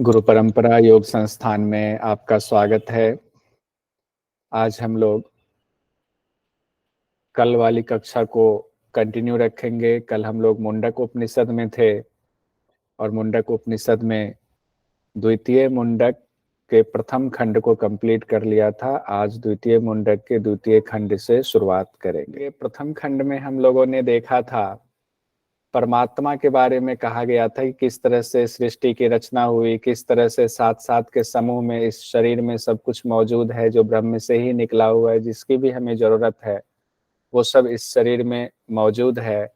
गुरु परंपरा योग संस्थान में आपका स्वागत है। आज हम लोग कल वाली कक्षा को कंटिन्यू रखेंगे। कल हम लोग मुंडक उपनिषद में थे और मुंडक उपनिषद में द्वितीय मुंडक के प्रथम खंड को कंप्लीट कर लिया था। आज द्वितीय मुंडक के द्वितीय खंड से शुरुआत करेंगे। प्रथम खंड में हम लोगों ने देखा था परमात्मा के बारे में कहा गया था कि किस तरह से सृष्टि की रचना हुई, किस तरह से सात सात के समूह में इस शरीर में सब कुछ मौजूद है जो ब्रह्म से ही निकला हुआ है, जिसकी भी हमें जरूरत है वो सब इस शरीर में मौजूद है।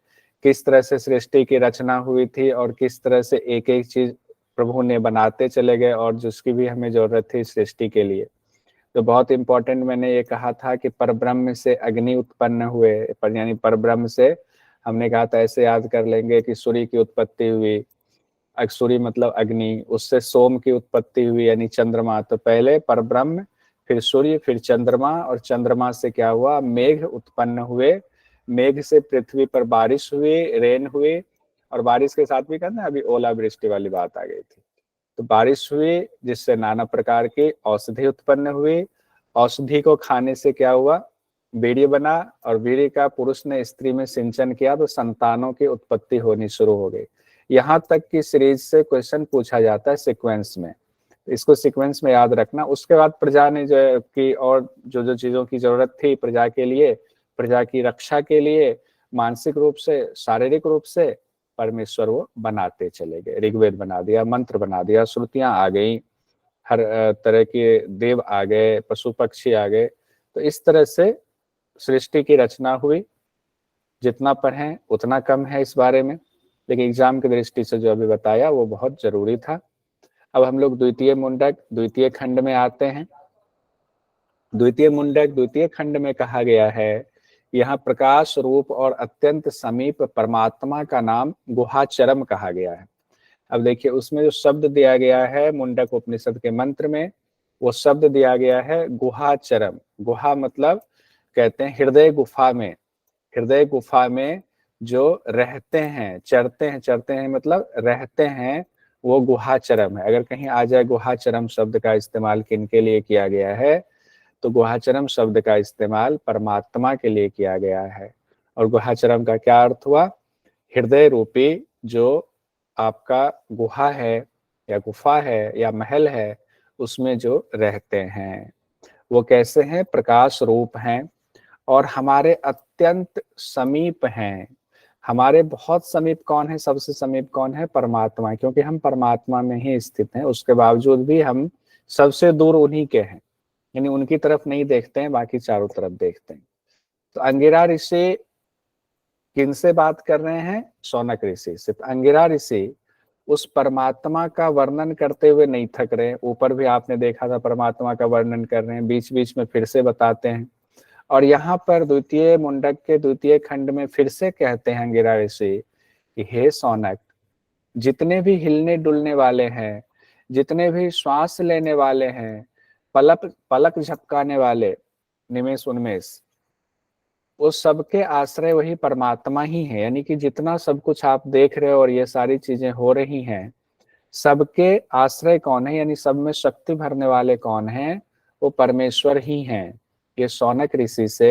किस तरह से सृष्टि की रचना हुई थी और किस तरह से एक एक चीज प्रभु ने बनाते चले गए और जिसकी भी हमें जरूरत थी सृष्टि के लिए। तो बहुत इंपॉर्टेंट मैंने ये कहा था कि परब्रह्म से अग्नि उत्पन्न हुए, पर यानी परब्रह्म से हमने कहा था, ऐसे याद कर लेंगे कि सूर्य की उत्पत्ति हुई, सूर्य मतलब अग्नि, उससे सोम की उत्पत्ति हुई यानी चंद्रमा। तो पहले परब्रह्म, फिर सूर्य, फिर चंद्रमा, और चंद्रमा से क्या हुआ, मेघ उत्पन्न हुए। मेघ से पृथ्वी पर बारिश हुई, रेन हुई, और बारिश के साथ भी कहते अभी ओलावृष्टि वाली बात आ गई थी। तो बारिश हुई जिससे नाना प्रकार की औषधि उत्पन्न हुई। औषधि को खाने से क्या हुआ, वीर्य बना, और वीर्य का पुरुष ने स्त्री में सिंचन किया तो संतानों की उत्पत्ति होनी शुरू हो गई। यहाँ तक की सीरीज से क्वेश्चन पूछा जाता है सीक्वेंस में, इसको सीक्वेंस में याद रखना। उसके बाद प्रजा ने जो है कि और जो जो चीजों की जरूरत थी प्रजा के लिए, प्रजा की रक्षा के लिए, मानसिक रूप से शारीरिक रूप से परमेश्वर वो बनाते चले गए। ऋग्वेद बना दिया, मंत्र बना दिया, श्रुतियां आ गई, हर तरह के देव आ गए, पशु पक्षी आ गए। तो इस तरह से सृष्टि की रचना हुई। जितना पढ़ें उतना कम है इस बारे में, लेकिन एग्जाम की दृष्टि से जो अभी बताया वो बहुत जरूरी था। अब हम लोग द्वितीय मुंडक द्वितीय खंड में आते हैं। द्वितीय मुंडक द्वितीय खंड में कहा गया है, यहाँ प्रकाश रूप और अत्यंत समीप परमात्मा का नाम गुहाचरम कहा गया है। अब देखिए उसमें जो शब्द दिया गया है मुंडक उपनिषद के मंत्र में, वो शब्द दिया गया है गुहाचरम। गुहा मतलब कहते हैं हृदय गुफा में, हृदय गुफा में जो रहते हैं, चरते हैं, चरते हैं मतलब रहते हैं, वो गुहाचरम है। अगर कहीं आ जाए गुहाचरम शब्द का इस्तेमाल किनके लिए किया गया है, तो गुहाचरम शब्द का इस्तेमाल परमात्मा के लिए किया गया है। और गुहाचरम का क्या अर्थ हुआ, हृदय रूपी जो आपका गुहा है या गुफा है या महल है, उसमें जो रहते हैं वो कैसे हैं, प्रकाश रूप हैं और हमारे अत्यंत समीप हैं। हमारे बहुत समीप कौन है, सबसे समीप कौन है, परमात्मा, क्योंकि हम परमात्मा में ही स्थित हैं। उसके बावजूद भी हम सबसे दूर उन्हीं के हैं, यानी उनकी तरफ नहीं देखते हैं, बाकी चारों तरफ देखते हैं। तो अंगिरा ऋषि किनसे बात कर रहे हैं, शौनक ऋषि से। अंगिरा ऋषि उस परमात्मा का वर्णन करते हुए नहीं थक रहे। ऊपर भी आपने देखा था परमात्मा का वर्णन कर रहे हैं, बीच बीच में फिर से बताते हैं। और यहाँ पर द्वितीय मुंडक के द्वितीय खंड में फिर से कहते हैं अंगिरा ऋषि कि हे शौनक, जितने भी हिलने डुलने वाले हैं, जितने भी श्वास लेने वाले हैं, पलक पलक झपकाने वाले, निमेष उन्मेष, वो सबके आश्रय वही परमात्मा ही है। यानी कि जितना सब कुछ आप देख रहे हो और ये सारी चीजें हो रही हैं, सबके आश्रय कौन है, यानी सब में शक्ति भरने वाले कौन हैं, वो परमेश्वर ही हैं। ये शौनक ऋषि से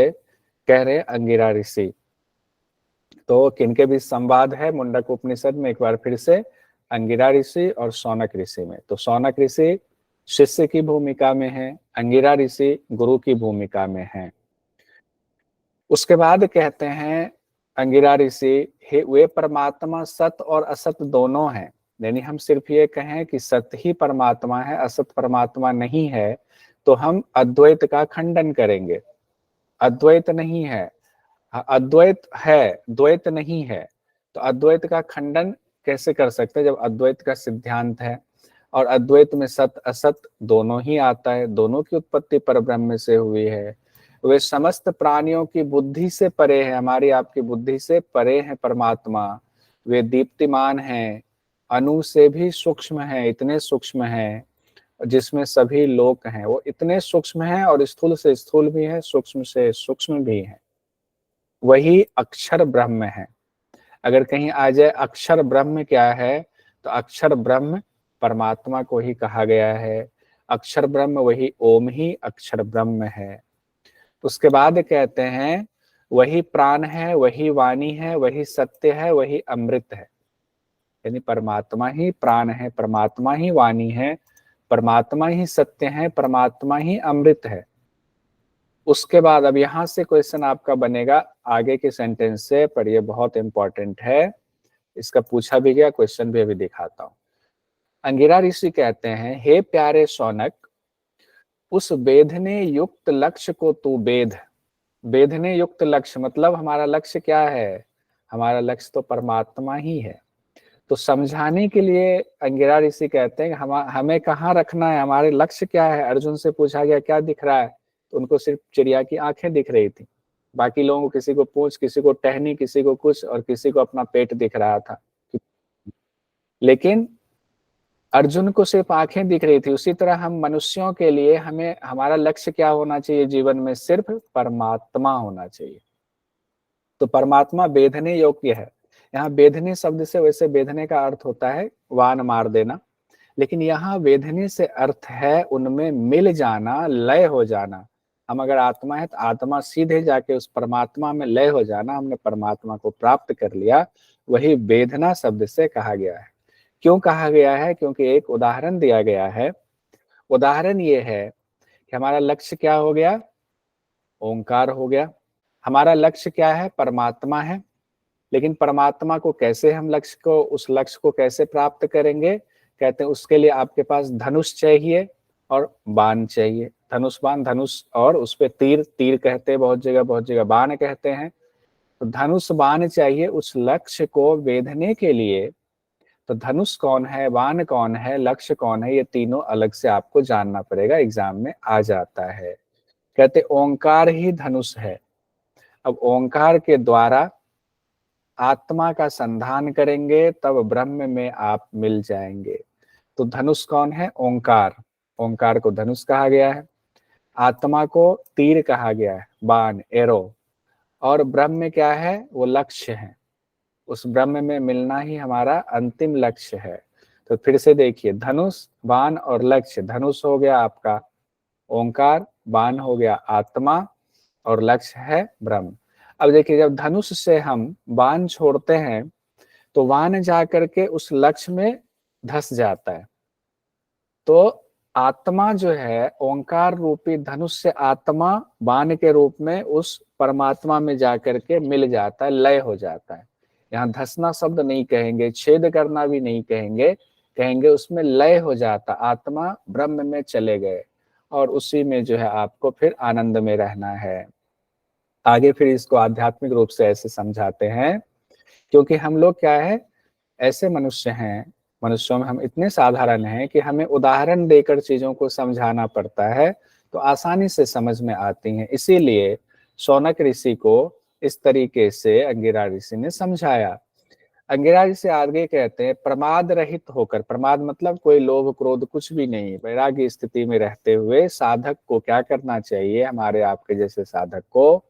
कह रहे अंगिरा ऋषि। तो किनके बीच संवाद है मुंडक उपनिषद में, एक बार फिर से अंगिरा ऋषि और शौनक ऋषि में। तो शौनक ऋषि शिष्य की भूमिका में है, अंगिरा ऋषि गुरु की भूमिका में है। उसके बाद कहते हैं अंगिरा ऋषि, हे वे परमात्मा सत और असत दोनों हैं। यानी हम सिर्फ ये कहें कि सत ही परमात्मा है, असत परमात्मा नहीं है, तो हम अद्वैत का खंडन करेंगे। अद्वैत नहीं है, अद्वैत है, द्वैत नहीं है। तो अद्वैत का खंडन कैसे कर सकते हैं जब अद्वैत का सिद्धांत है। और अद्वैत में सत असत दोनों ही आता है, दोनों की उत्पत्ति परब्रह्म से हुई है। वे समस्त प्राणियों की बुद्धि से परे है, हमारी आपकी बुद्धि से परे है परमात्मा। वे दीप्तिमान हैं, अणु से भी सूक्ष्म है, इतने सूक्ष्म है जिसमें सभी लोक हैं। वो इतने सूक्ष्म है और स्थूल से स्थूल भी है, सूक्ष्म से सूक्ष्म भी है। वही अक्षर ब्रह्म है। अगर कहीं आ जाए अक्षर ब्रह्म क्या है, तो अक्षर ब्रह्म परमात्मा को ही कहा गया है। अक्षर ब्रह्म वही ओम ही अक्षर ब्रह्म है। उसके बाद कहते हैं वही प्राण है, वही वाणी है, वही सत्य है, वही अमृत है। यानी परमात्मा ही प्राण है, परमात्मा ही वाणी है, परमात्मा ही सत्य है, परमात्मा ही अमृत है। उसके बाद अब यहां से क्वेश्चन आपका बनेगा आगे के सेंटेंस से, पर ये बहुत इंपॉर्टेंट है, इसका पूछा भी गया, क्वेश्चन भी अभी दिखाता हूं। अंगिरा ऋषि कहते हैं, हे प्यारे शौनक, उस बेधने युक्त लक्ष्य को तू बेध। बेधने युक्त लक्ष्य मतलब हमारा लक्ष्य क्या है? हमारा लक्ष्य तो परमात्मा ही है। तो समझाने के लिए अंगिरा ऋषि कहते हैं हमें कहाँ रखना है, हमारे लक्ष्य क्या है। अर्जुन से पूछा गया क्या दिख रहा है, तो उनको सिर्फ चिड़िया की आंखें दिख रही थी। बाकी लोगों को किसी को पूंछ, किसी को टहनी, किसी को कुछ, और किसी को अपना पेट दिख रहा था। लेकिन अर्जुन को सिर्फ आंखें दिख रही थी। उसी तरह हम मनुष्यों के लिए हमें हमारा लक्ष्य क्या होना चाहिए जीवन में? सिर्फ परमात्मा होना चाहिए। तो परमात्मा बेधने योग्य है। यहाँ बेधने शब्द से वैसे बेधने का अर्थ होता है वान मार देना, लेकिन यहाँ वेधने से अर्थ है उनमें मिल जाना, लय हो जाना। हम अगर आत्मा है तो आत्मा सीधे जाके उस परमात्मा में लय हो जाना, हमने परमात्मा को प्राप्त कर लिया, वही वेदना शब्द से कहा गया है। क्यों कहा गया है? क्योंकि एक उदाहरण दिया गया है। उदाहरण ये है कि हमारा लक्ष्य क्या हो गया? ओंकार हो गया। हमारा लक्ष्य क्या है? परमात्मा है। लेकिन परमात्मा को कैसे हम उस लक्ष्य को कैसे प्राप्त करेंगे? कहते हैं उसके लिए आपके पास धनुष चाहिए और बाण चाहिए। धनुष बाण, धनुष और उस पे तीर, तीर कहते हैं बहुत जगह बाण कहते हैं। तो धनुष बाण चाहिए उस लक्ष्य को वेधने के लिए। तो धनुष कौन है, बाण कौन है, लक्ष्य कौन है, ये तीनों अलग से आपको जानना पड़ेगा, एग्जाम में आ जाता है। कहते ओंकार ही धनुष है। अब ओंकार के द्वारा आत्मा का संधान करेंगे तब ब्रह्म में आप मिल जाएंगे। तो धनुष कौन है? ओंकार। ओंकार को धनुष कहा गया है, आत्मा को तीर कहा गया है, बाण, एरो। और ब्रह्म क्या है? वो लक्ष्य है। उस ब्रह्म में मिलना ही हमारा अंतिम लक्ष्य है। तो फिर से देखिए, धनुष, बाण और लक्ष्य। धनुष हो गया आपका ओंकार, बाण हो गया आत्मा, और लक्ष्य है ब्रह्म। अब देखिए, जब धनुष से हम बाण छोड़ते हैं तो बाण जाकर के उस लक्ष्य में धस जाता है। तो आत्मा जो है ओंकार रूपी धनुष से आत्मा बाण के रूप में उस परमात्मा में जाकर के मिल जाता है, लय हो जाता है। यहाँ धसना शब्द नहीं कहेंगे, छेद करना भी नहीं कहेंगे, कहेंगे उसमें लय हो जाता, आत्मा ब्रह्म में चले गए और उसी में जो है आपको फिर आनंद में रहना है। आगे फिर इसको आध्यात्मिक रूप से ऐसे समझाते हैं, क्योंकि हम लोग क्या है, ऐसे मनुष्य हैं, मनुष्यों में हम इतने साधारण हैं कि हमें उदाहरण देकर चीजों को समझाना पड़ता है, तो आसानी से समझ में आती हैं। इसीलिए शौनक ऋषि को इस तरीके से अंगिरा ऋषि ने समझाया। अंगिरा ऋषि आगे कहते हैं, प्रमाद रहित होकर, प्रमाद मतलब कोई लोभ क्रोध कुछ भी नहीं, वैराग्य स्थिति में रहते हुए साधक को क्या करना चाहिए? हमारे आपके जैसे साधक को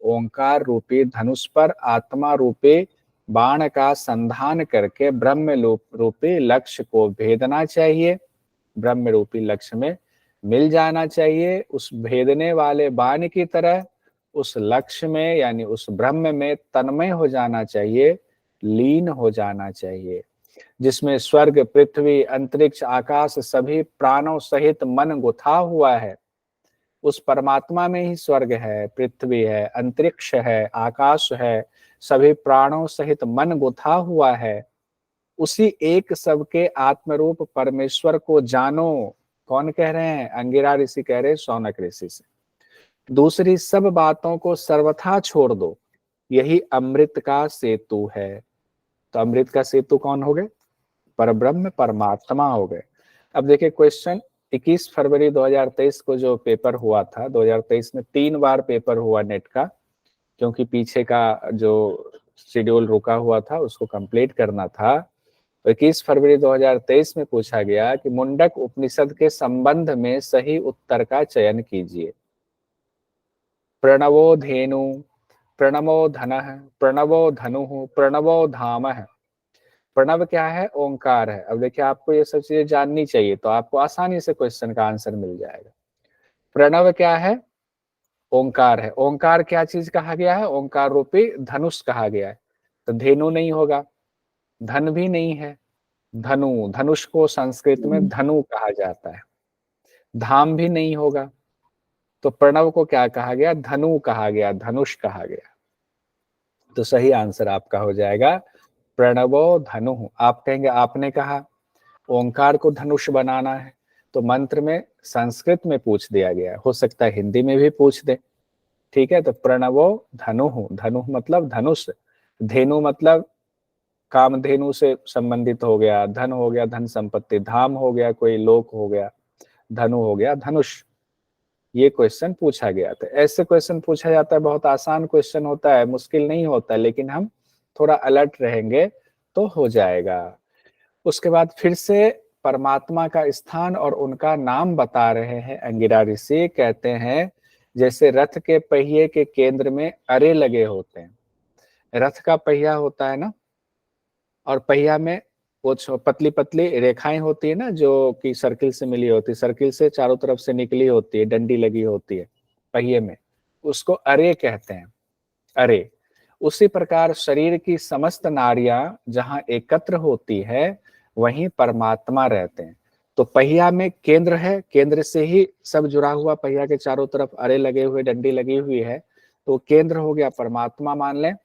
ओंकार रूपी धनुष पर आत्मा रूपी बाण का संधान करके ब्रह्म रूपी लक्ष्य को भेदना चाहिए, ब्रह्म रूपी लक्ष्य में मिल जाना चाहिए। उस भेदने वाले बाण की तरह उस लक्ष्य में यानी उस ब्रह्म में तन्मय हो जाना चाहिए, लीन हो जाना चाहिए, जिसमें स्वर्ग, पृथ्वी, अंतरिक्ष, आकाश सभी प्राणों सहित मन गुथा हुआ है। उस परमात्मा में ही स्वर्ग है, पृथ्वी है, अंतरिक्ष है, आकाश है, सभी प्राणों सहित मन गुथा हुआ है। उसी एक सबके आत्मरूप परमेश्वर को जानो। कौन कह रहे हैं? अंगिरा ऋषि कह रहे हैं शौनक ऋषि से। दूसरी सब बातों को सर्वथा छोड़ दो, यही अमृत का सेतु है। तो अमृत का सेतु कौन हो गए? परब्रह्म, परमात्मा हो गए। अब देखिए क्वेश्चन, 21 फरवरी 2023 को जो पेपर हुआ था, 2023 में 3 बार पेपर हुआ नेट का, क्योंकि पीछे का जो शेड्यूल रुका हुआ था उसको कंप्लीट करना था। तो 21 फरवरी 2023 में पूछा गया कि मुंडक उपनिषद के संबंध में सही उत्तर का चयन कीजिए। प्रणवो धेनु, प्रणवो धनः, प्रणवो धनुः, प्रणवो धामः। प्रणव क्या है? ओंकार है। अब देखिए आपको ये सब चीजें जाननी चाहिए तो आपको आसानी से क्वेश्चन का आंसर मिल जाएगा। प्रणव क्या है? ओंकार है। ओंकार क्या चीज कहा गया है? ओंकार रूपी धनुष कहा गया है। तो धेनु नहीं होगा, धन भी नहीं है, धनु, धनुष को संस्कृत में धनु कहा जाता है। धाम भी नहीं होगा, तो प्रणव को क्या कहा गया? धनु कहा गया, धनुष कहा गया। तो सही आंसर आपका हो जाएगा प्रणवो धनु। आप कहेंगे आपने कहा ओंकार को धनुष बनाना है, तो मंत्र में संस्कृत में पूछ दिया गया, हो सकता है हिंदी में भी पूछ दे। ठीक है, तो प्रणवो धनु, धनु मतलब धनुष, धेनु मतलब कामधेनु से संबंधित हो गया, धन हो गया धन संपत्ति, धाम हो गया कोई लोक हो गया, धनु हो गया धनुष। ये क्वेश्चन पूछा गया था। ऐसे क्वेश्चन पूछा जाता है, बहुत आसान क्वेश्चन होता है, मुश्किल नहीं होता, लेकिन हम थोड़ा अलर्ट रहेंगे तो हो जाएगा। उसके बाद फिर से परमात्मा का स्थान और उनका नाम बता रहे हैं अंगिरा ऋषि। कहते हैं जैसे रथ के पहिए के केंद्र में अरे लगे होते हैं, रथ का पहिया होता है ना, और पहिया में वो पतली पतली रेखाएं होती है ना, जो कि सर्किल से मिली होती है, सर्किल से चारों तरफ से निकली होती है, डंडी लगी होती है पहिए में, उसको अरे कहते हैं, अरे। उसी प्रकार शरीर की समस्त नाड़ियां जहां एकत्र होती है वहीं परमात्मा रहते हैं। तो पहिया में केंद्र है, केंद्र से ही सब जुड़ा हुआ, पहिया के चारों तरफ अरे लगे हुए, डंडी लगी हुई है, तो केंद्र हो गया परमात्मा मान लें।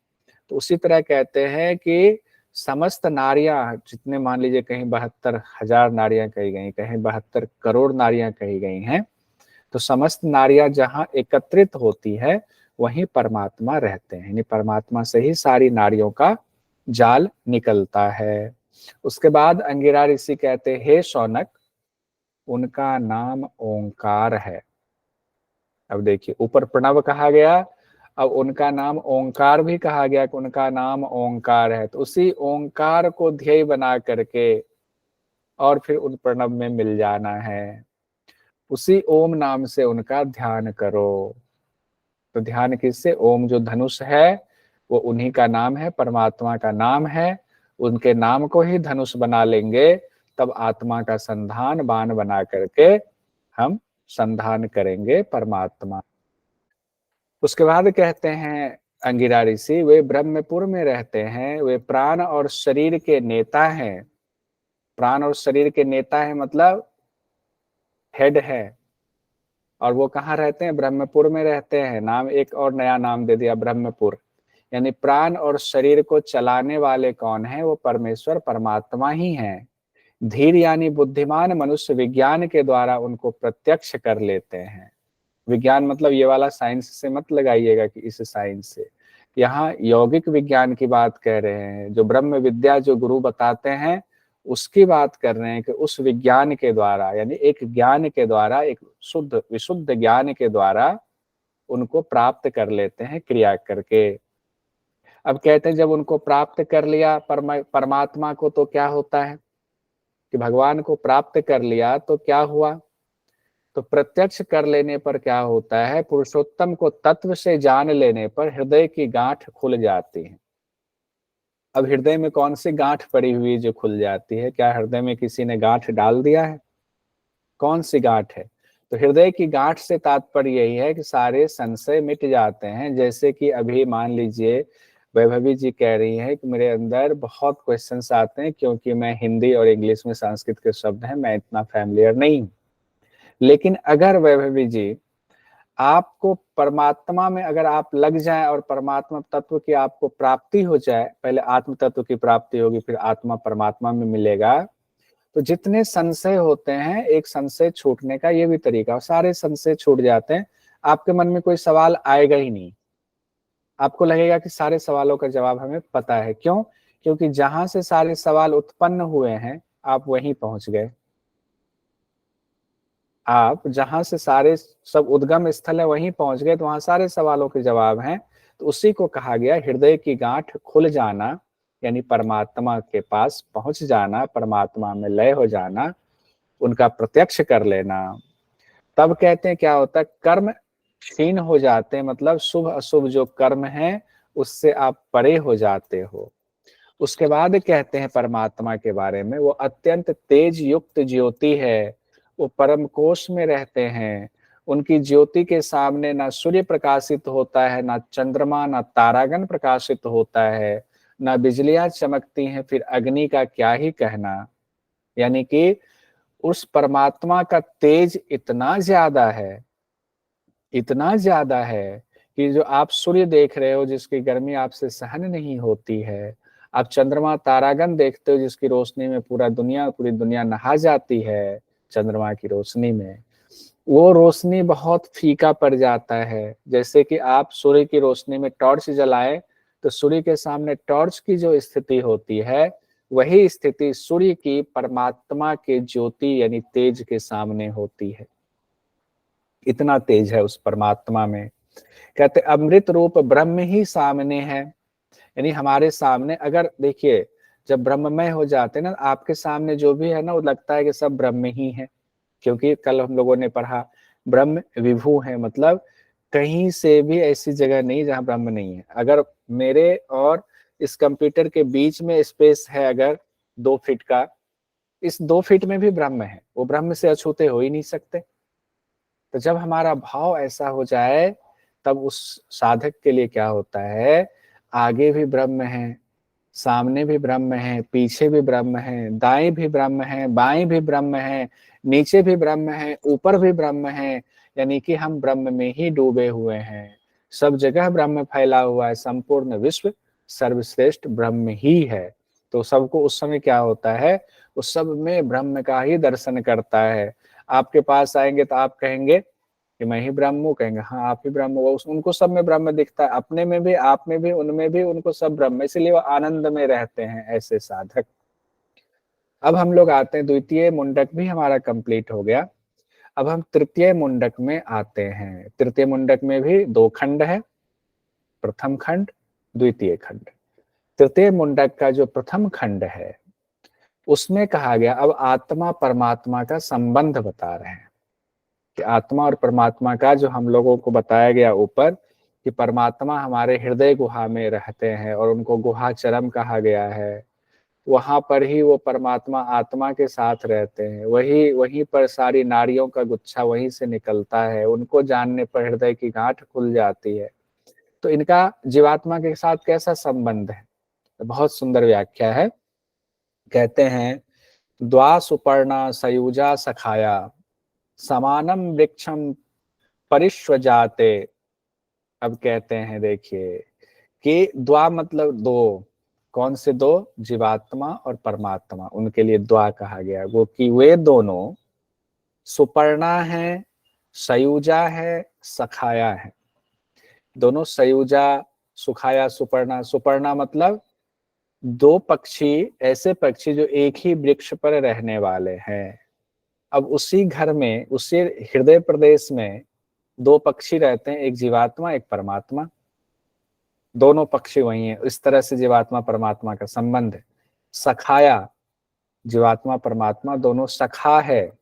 तो उसी तरह कहते हैं कि समस्त नारियां जितने, मान लीजिए कहीं 72,000 नारियां कही गई, कहीं 72 करोड़ नारियां कही गई हैं, तो समस्त नारियां जहां एकत्रित होती है वहीं परमात्मा रहते हैं, यानी परमात्मा से ही सारी नारियों का जाल निकलता है। उसके बाद अंगिरा ऋषि कहते हैं हे शौनक, उनका नाम ओंकार है। अब देखिए ऊपर प्रणव कहा गया, अब उनका नाम ओंकार भी कहा गया कि उनका नाम ओंकार है, तो उसी ओंकार को ध्येय बना करके और फिर उन प्रणव में मिल जाना है। उसी ओम नाम से उनका ध्यान करो। तो ध्यान किससे? ओम जो धनुष है वो उन्हीं का नाम है, परमात्मा का नाम है। उनके नाम को ही धनुष बना लेंगे, तब आत्मा का संधान बाण बना करके हम संधान करेंगे परमात्मा। उसके बाद कहते हैं अंगिरा ऋषि, वे ब्रह्मपुर में रहते हैं, वे प्राण और शरीर के नेता हैं। प्राण और शरीर के नेता है मतलब हेड है, और वो कहाँ रहते हैं? ब्रह्मपुर में रहते हैं। नाम एक और नया नाम दे दिया, ब्रह्मपुर। यानी प्राण और शरीर को चलाने वाले कौन है? वो परमेश्वर परमात्मा ही हैं। धीर यानी बुद्धिमान मनुष्य विज्ञान के द्वारा उनको प्रत्यक्ष कर लेते हैं। विज्ञान मतलब ये वाला साइंस से मत लगाइएगा कि इस साइंस से, यहाँ यौगिक विज्ञान की बात कह रहे हैं। जो ब्रह्म विद्या जो गुरु बताते हैं उसकी बात कर रहे हैं कि उस विज्ञान के द्वारा, यानी एक ज्ञान के द्वारा, एक शुद्ध विशुद्ध ज्ञान के द्वारा उनको प्राप्त कर लेते हैं क्रिया करके। अब कहते हैं जब उनको प्राप्त कर लिया परमात्मा को, तो क्या होता है कि भगवान को प्राप्त कर लिया तो क्या हुआ? तो प्रत्यक्ष कर लेने पर क्या होता है? पुरुषोत्तम को तत्व से जान लेने पर हृदय की गांठ खुल जाती है। अब हृदय में कौन सी गांठ पड़ी हुई जो खुल जाती है? क्या हृदय में किसी ने गांठ डाल दिया है? कौन सी गांठ है? तो हृदय की गांठ से तात्पर्य यही है कि सारे संशय मिट जाते हैं। जैसे कि अभी मान लीजिए वैभवी जी कह रही है कि मेरे अंदर बहुत क्वेश्चंस आते हैं क्योंकि मैं हिंदी और इंग्लिश में संस्कृत के शब्द हैं मैं इतना फैमिलियर नहीं हूं। लेकिन अगर वैभवी जी आपको परमात्मा में अगर आप लग जाएं और परमात्मा तत्व की आपको प्राप्ति हो जाए, पहले आत्म तत्व की प्राप्ति होगी, फिर आत्मा परमात्मा में मिलेगा, तो जितने संशय होते हैं, एक संशय छूटने का ये भी तरीका, सारे संशय छूट जाते हैं। आपके मन में कोई सवाल आएगा ही नहीं, आपको लगेगा कि सारे सवालों का जवाब हमें पता है। क्यों? क्योंकि जहां से सारे सवाल उत्पन्न हुए हैं आप वहीं पहुंच गए। आप जहां से सारे सब उद्गम स्थल है वहीं पहुंच गए, तो वहां सारे सवालों के जवाब हैं। तो उसी को कहा गया हृदय की गांठ खुल जाना, यानी परमात्मा के पास पहुंच जाना, परमात्मा में लय हो जाना, उनका प्रत्यक्ष कर लेना। तब कहते हैं क्या होता है? कर्म क्षीण हो जाते हैं, मतलब शुभ अशुभ जो कर्म है उससे आप परे हो जाते हो। उसके बाद कहते हैं परमात्मा के बारे में, वो अत्यंत तेज युक्त ज्योति है, वो परम कोश में रहते हैं, उनकी ज्योति के सामने ना सूर्य प्रकाशित होता है, ना चंद्रमा, ना तारागण प्रकाशित होता है, ना बिजलियां चमकती हैं, फिर अग्नि का क्या ही कहना। यानी कि उस परमात्मा का तेज इतना ज्यादा है, इतना ज्यादा है कि जो आप सूर्य देख रहे हो जिसकी गर्मी आपसे सहन नहीं होती है, आप चंद्रमा तारागण देखते हो जिसकी रोशनी में पूरी दुनिया नहा जाती है, चंद्रमा की रोशनी में वो रोशनी बहुत फीका पड़ जाता है। जैसे कि आप सूर्य की रोशनी में टॉर्च जलाएं तो सूर्य के सामने टॉर्च की जो स्थिति होती है, वही स्थिति सूर्य की परमात्मा के ज्योति यानी तेज के सामने होती है। इतना तेज है उस परमात्मा में। कहते अमृत रूप ब्रह्म ही सामने है, यानी हमारे सामने अगर देखिए जब ब्रह्ममय हो जाते हैं ना, आपके सामने जो भी है ना वो लगता है कि सब ब्रह्म ही है। क्योंकि कल हम लोगों ने पढ़ा ब्रह्म विभु है, मतलब कहीं से भी ऐसी जगह नहीं जहां ब्रह्म नहीं है। अगर मेरे और इस कंप्यूटर के बीच में स्पेस है अगर 2 फीट का, इस 2 फीट में भी ब्रह्म है, वो ब्रह्म से अछूते हो ही नहीं सकते। तो जब हमारा भाव ऐसा हो जाए तब उस साधक के लिए क्या होता है, आगे भी ब्रह्म है, सामने भी ब्रह्म है, पीछे भी ब्रह्म है, दाएं भी ब्रह्म है, बाएं भी ब्रह्म है, नीचे भी ब्रह्म है, ऊपर भी ब्रह्म है। यानी कि हम ब्रह्म में ही डूबे हुए हैं, सब जगह ब्रह्म फैला हुआ है, संपूर्ण विश्व सर्वश्रेष्ठ ब्रह्म ही है। तो सबको उस समय क्या होता है, उस सब में ब्रह्म का ही दर्शन करता है। आपके पास आएंगे तो आप कहेंगे कि मैं ही ब्रह्म हूँ, कहेंगे हाँ आप ही ब्रह्म हो। उनको सब में ब्रह्म दिखता है, अपने में भी, आप में भी, उनमें भी, उनको सब ब्रह्म, इसलिए वो आनंद में रहते हैं ऐसे साधक। अब हम लोग आते हैं, द्वितीय मुंडक भी हमारा कंप्लीट हो गया। अब हम तृतीय मुंडक में आते हैं। तृतीय मुंडक में भी 2 खंड है, प्रथम खंड, द्वितीय खंड। तृतीय मुंडक का जो प्रथम खंड है उसमें कहा गया, अब आत्मा परमात्मा का संबंध बता रहे हैं कि आत्मा और परमात्मा का जो हम लोगों को बताया गया ऊपर कि परमात्मा हमारे हृदय गुहा में रहते हैं और उनको गुहा चरम कहा गया है। वहां पर ही वो परमात्मा आत्मा के साथ रहते हैं, वहीं पर सारी नारियों का गुच्छा वहीं से निकलता है, उनको जानने पर हृदय की गांठ खुल जाती है। तो इनका जीवात्मा के साथ कैसा संबंध है, बहुत सुंदर व्याख्या है। कहते हैं द्वा सुपर्णा सयुजा सखाया समानम वृक्षम परिष्वजाते। अब कहते हैं देखिए कि द्वा मतलब दो, कौन से दो, जीवात्मा और परमात्मा, उनके लिए द्वा कहा गया। वो कि वे दोनों सुपर्णा है, सयुजा है, सखाया है। दोनों सयुजा, सुखाया, सुपर्णा। सुपर्णा मतलब 2 पक्षी, ऐसे पक्षी जो एक ही वृक्ष पर रहने वाले हैं। अब उसी घर में, उसी हृदय प्रदेश में 2 पक्षी रहते हैं, एक जीवात्मा एक परमात्मा, दोनों पक्षी वही हैं। इस तरह से जीवात्मा परमात्मा का संबंध है। सखाया, जीवात्मा परमात्मा दोनों सखा है,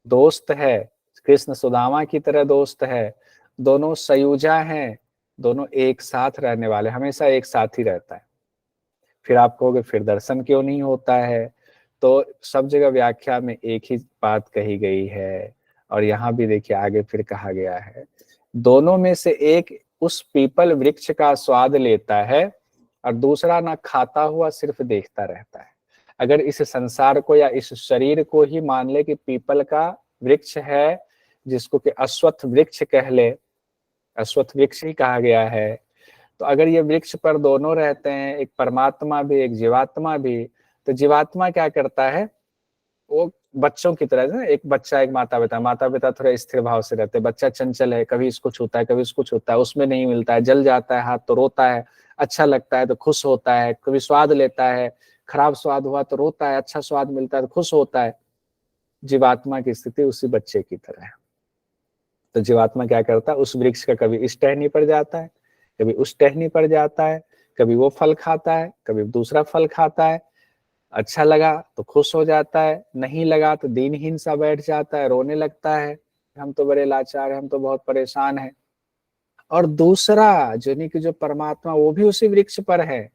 दोस्त है, कृष्ण सुदामा की तरह दोस्त है। दोनों सयुजा हैं, दोनों एक साथ रहने वाले, हमेशा एक साथ ही रहता है। फिर आप कहोगे फिर दर्शन क्यों नहीं होता है, तो सब जगह व्याख्या में एक ही बात कही गई है। और यहाँ भी देखिए आगे फिर कहा गया है, दोनों में से एक उस पीपल वृक्ष का स्वाद लेता है और दूसरा ना खाता हुआ सिर्फ देखता रहता है। अगर इस संसार को या इस शरीर को ही मान ले कि पीपल का वृक्ष है, जिसको कि अश्वत्थ वृक्ष कह ले, अश्वत्थ वृक्ष ही कहा गया है, तो अगर ये वृक्ष पर दोनों रहते हैं, एक परमात्मा भी एक जीवात्मा भी, तो जीवात्मा क्या करता है, वो बच्चों की तरह है। एक बच्चा एक माता पिता, माता पिता थोड़ा स्थिर भाव से रहते हैं। बच्चा चंचल है, कभी इसको छूता है, कभी इसको छूता है, उसमें नहीं मिलता है, जल जाता है हाथ तो रोता है, अच्छा लगता है तो खुश होता है, कभी स्वाद लेता है, खराब स्वाद हुआ तो रोता है, अच्छा स्वाद मिलता है तो खुश होता है। जीवात्मा की स्थिति उसी बच्चे की तरह है। तो जीवात्मा क्या करता है, उस वृक्ष का कभी इस टहनी पर जाता है, कभी उस टहनी पर जाता है, कभी वो फल खाता है, कभी दूसरा फल खाता है। अच्छा लगा तो खुश हो जाता है, नहीं लगा तो दीनहीन सा बैठ जाता है, रोने लगता है, हम तो बड़े लाचार हैं, हम तो बहुत परेशान हैं। और दूसरा यानी कि जो परमात्मा वो भी उसी वृक्ष पर है,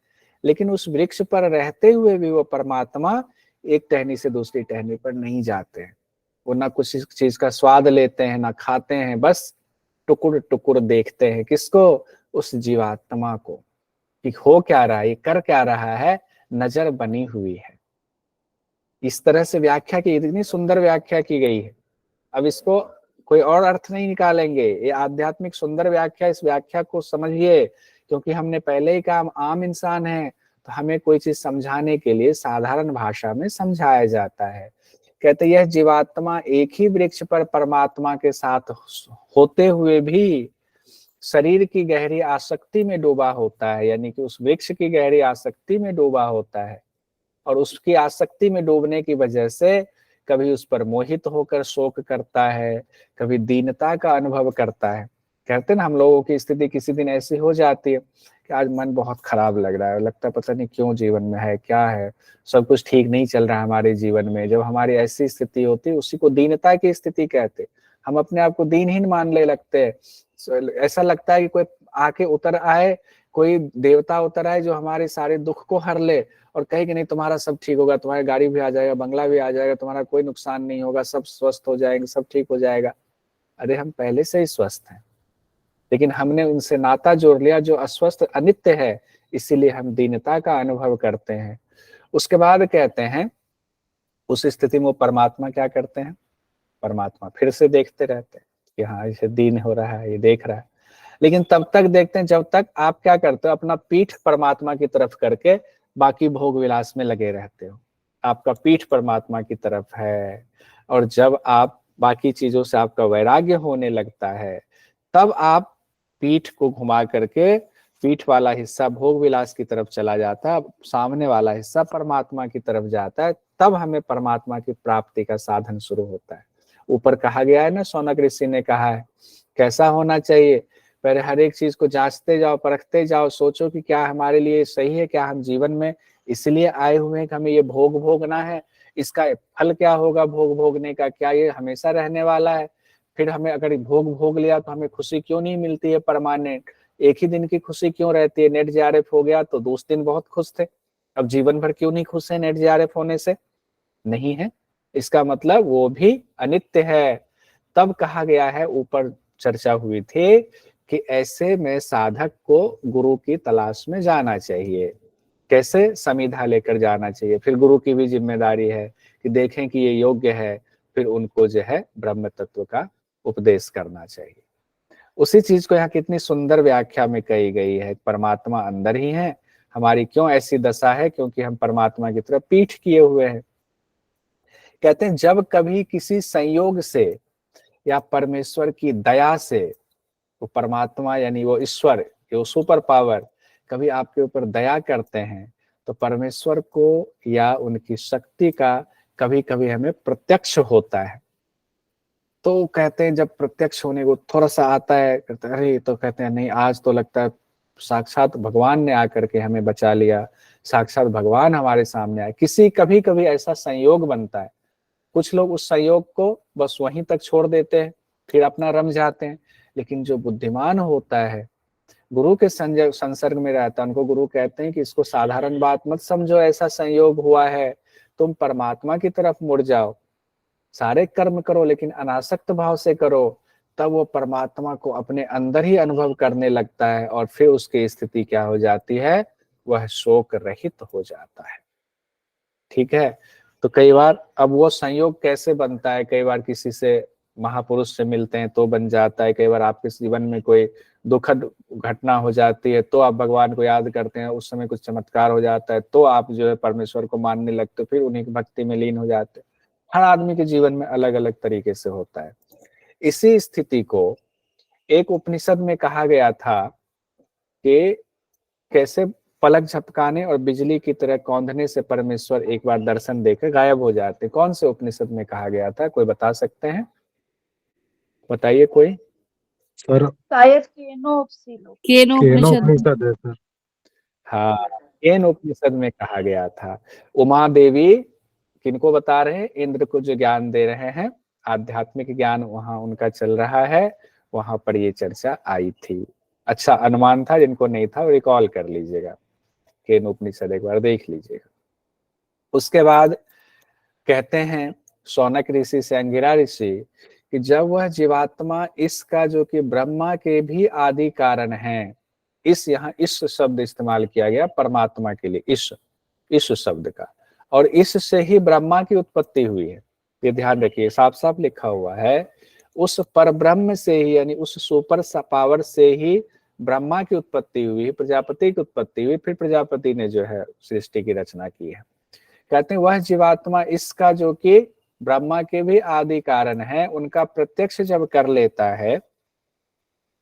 लेकिन उस वृक्ष पर रहते हुए भी वो परमात्मा एक टहनी से दूसरी टहनी पर नहीं जाते हैं। वो ना कुछ चीज का स्वाद लेते हैं, ना खाते हैं, बस टुकुर टुकुर देखते हैं। किसको? उस जीवात्मा को, कि हो क्या रहा है, ये कर क्या रहा है, नजर बनी हुई है। इस तरह से व्याख्या की, इतनी सुंदर व्याख्या की गई है। अब इसको कोई और अर्थ नहीं निकालेंगे, ये आध्यात्मिक सुंदर व्याख्या, इस व्याख्या को समझिए। क्योंकि हमने पहले ही कहा, हम आम इंसान हैं, तो हमें कोई चीज समझाने के लिए साधारण भाषा में समझाया जाता है। कहते यह जीवात्मा एक ही वृक्ष पर परमात्मा के साथ होते हुए भी शरीर की गहरी आसक्ति में डूबा होता है, यानी कि उस वृक्ष की गहरी आसक्ति में डूबा होता है। और उसकी आसक्ति में डूबने की वजह से कभी उस पर मोहित होकर शोक करता है, कभी दीनता का अनुभव करता है। कहते ना, हम लोगों की स्थिति किसी दिन ऐसी हो जाती है कि आज मन बहुत खराब लग रहा है, लगता है पता नहीं क्यों जीवन में है, क्या है, सब कुछ ठीक नहीं चल रहा है हमारे जीवन में। जब हमारी ऐसी स्थिति होती है, उसी को दीनता की स्थिति कहते। हम अपने आप को दीनहीन मानने लगते हैं। ऐसा लगता है कि कोई आके उतर आए, कोई देवता उतर आए जो हमारे सारे दुख को हर ले और कहे कि नहीं तुम्हारा सब ठीक होगा, तुम्हारी गाड़ी भी आ जाएगा, बंगला भी आ जाएगा, तुम्हारा कोई नुकसान नहीं होगा, सब स्वस्थ हो जाएंगे, सब ठीक हो जाएगा। अरे हम पहले से ही स्वस्थ हैं, लेकिन हमने उनसे नाता जोड़ लिया जो अस्वस्थ अनित्य है, इसीलिए हम दीनता का अनुभव करते हैं। उसके बाद कहते हैं उस स्थिति में वो परमात्मा क्या करते हैं, परमात्मा फिर से देखते रहते हैं कि हाँ इसे दीन हो रहा है, ये देख रहा है। लेकिन तब तक देखते हैं जब तक आप क्या करते हो, अपना पीठ परमात्मा की तरफ करके बाकी भोग विलास में लगे रहते हो। आपका पीठ परमात्मा की तरफ है, और जब आप बाकी चीजों से आपका वैराग्य होने लगता है, तब आप पीठ को घुमा करके पीठ वाला हिस्सा भोग विलास की तरफ चला जाता है, सामने वाला हिस्सा परमात्मा की तरफ जाता है। तब हमें परमात्मा की प्राप्ति का साधन शुरू होता है। ऊपर कहा गया है ना, शौनक ऋषि ने कहा है कैसा होना चाहिए, पहले हर एक चीज को जांचते जाओ, परखते जाओ, सोचो कि क्या हमारे लिए सही है, क्या हम जीवन में इसलिए आए हुए हैं कि हमें ये भोग भोगना है, इसका फल क्या होगा भोग भोगने का, क्या ये हमेशा रहने वाला है। फिर हमें अगर भोग भोग लिया तो हमें खुशी क्यों नहीं मिलती है परमानेंट, एक ही दिन की खुशी क्यों रहती है। नेट जेआरएफ हो गया तो दूसरे दिन बहुत खुश थे, अब जीवन भर क्यों नहीं खुश है नेट जेआरएफ होने से, नहीं है। इसका मतलब वो भी अनित्य है। तब कहा गया है, ऊपर चर्चा हुई थी कि ऐसे में साधक को गुरु की तलाश में जाना चाहिए। कैसे? समीधा लेकर जाना चाहिए। फिर गुरु की भी जिम्मेदारी है कि देखें कि ये योग्य है, फिर उनको जो है ब्रह्म तत्व का उपदेश करना चाहिए। उसी चीज को यहाँ कितनी सुंदर व्याख्या में कही गई है, परमात्मा अंदर ही है, हमारी क्यों ऐसी दशा है, क्योंकि हम परमात्मा की तरफ पीठ किए हुए हैं। कहते हैं जब कभी किसी संयोग से या परमेश्वर की दया से वो परमात्मा यानी वो ईश्वर, वो सुपर पावर कभी आपके ऊपर दया करते हैं, तो परमेश्वर को या उनकी शक्ति का कभी कभी हमें प्रत्यक्ष होता है। तो कहते हैं जब प्रत्यक्ष होने को थोड़ा सा आता है, कहते हैं अरे, तो कहते हैं नहीं आज तो लगता है साक्षात भगवान ने आकर के हमें बचा लिया, साक्षात भगवान हमारे सामने आए। किसी कभी कभी ऐसा संयोग बनता है। कुछ लोग उस संयोग को बस वहीं तक छोड़ देते हैं, फिर अपना रम जाते हैं। लेकिन जो बुद्धिमान होता है, गुरु के संसर्ग में रहता है, उनको गुरु कहते हैं कि इसको साधारण बात मत समझो, ऐसा संयोग हुआ है, तुम परमात्मा की तरफ मुड़ जाओ, सारे कर्म करो लेकिन अनासक्त भाव से करो। तब वो परमात्मा को अपने अंदर ही अनुभव करने लगता है, और फिर उसकी स्थिति क्या हो जाती है, वह शोक रहित हो जाता है। ठीक है। तो कई बार अब वो संयोग कैसे बनता है, कई बार किसी से महापुरुष से मिलते हैं तो बन जाता है, कई बार आपके जीवन में कोई दुखद घटना हो जाती है तो आप भगवान को याद करते हैं, उस समय कुछ चमत्कार हो जाता है तो आप जो है परमेश्वर को मानने लगते हो, फिर उन्हीं की भक्ति में लीन हो जाते हैं। हर आदमी के जीवन में अलग अलग तरीके से होता है। इसी स्थिति को एक उपनिषद में कहा गया था कि कैसे पलक झपकाने और बिजली की तरह कौंधने से परमेश्वर एक बार दर्शन देकर गायब हो जाते। कौन से उपनिषद में कहा गया था, कोई बता सकते हैं? बताइए कोई। सर शायद केनो उपनिषद है सर। हाँ, केन उपनिषद में कहा गया था। उमा देवी किनको बता रहे हैं, इंद्र को जो ज्ञान दे रहे हैं, आध्यात्मिक ज्ञान वहां उनका चल रहा है, वहां पर ये चर्चा आई थी। अच्छा अनुमान था, जिनको नहीं था वो रिकॉल कर लीजिएगा। केनोपनिषद एक बार देख लीजिएगा। उसके बाद कहते हैं शौनक ऋषि से अंगिरा ऋषि कि जब वह जीवात्मा इसका जो कि ब्रह्मा के भी आदि कारण है, इस यहाँ इस शब्द इस्तेमाल किया गया परमात्मा के लिए, इस शब्द का, और इससे ही ब्रह्मा की उत्पत्ति हुई है, ये ध्यान रखिए, साफ साफ लिखा हुआ है। उस परब्रह्म से ही यानी उस सुपर पावर से ही ब्रह्मा की उत्पत्ति हुई, प्रजापति की उत्पत्ति हुई, फिर प्रजापति ने जो है सृष्टि की रचना की है। कहते हैं वह जीवात्मा इसका जो कि ब्रह्मा के भी आदि कारण है, उनका प्रत्यक्ष जब कर लेता है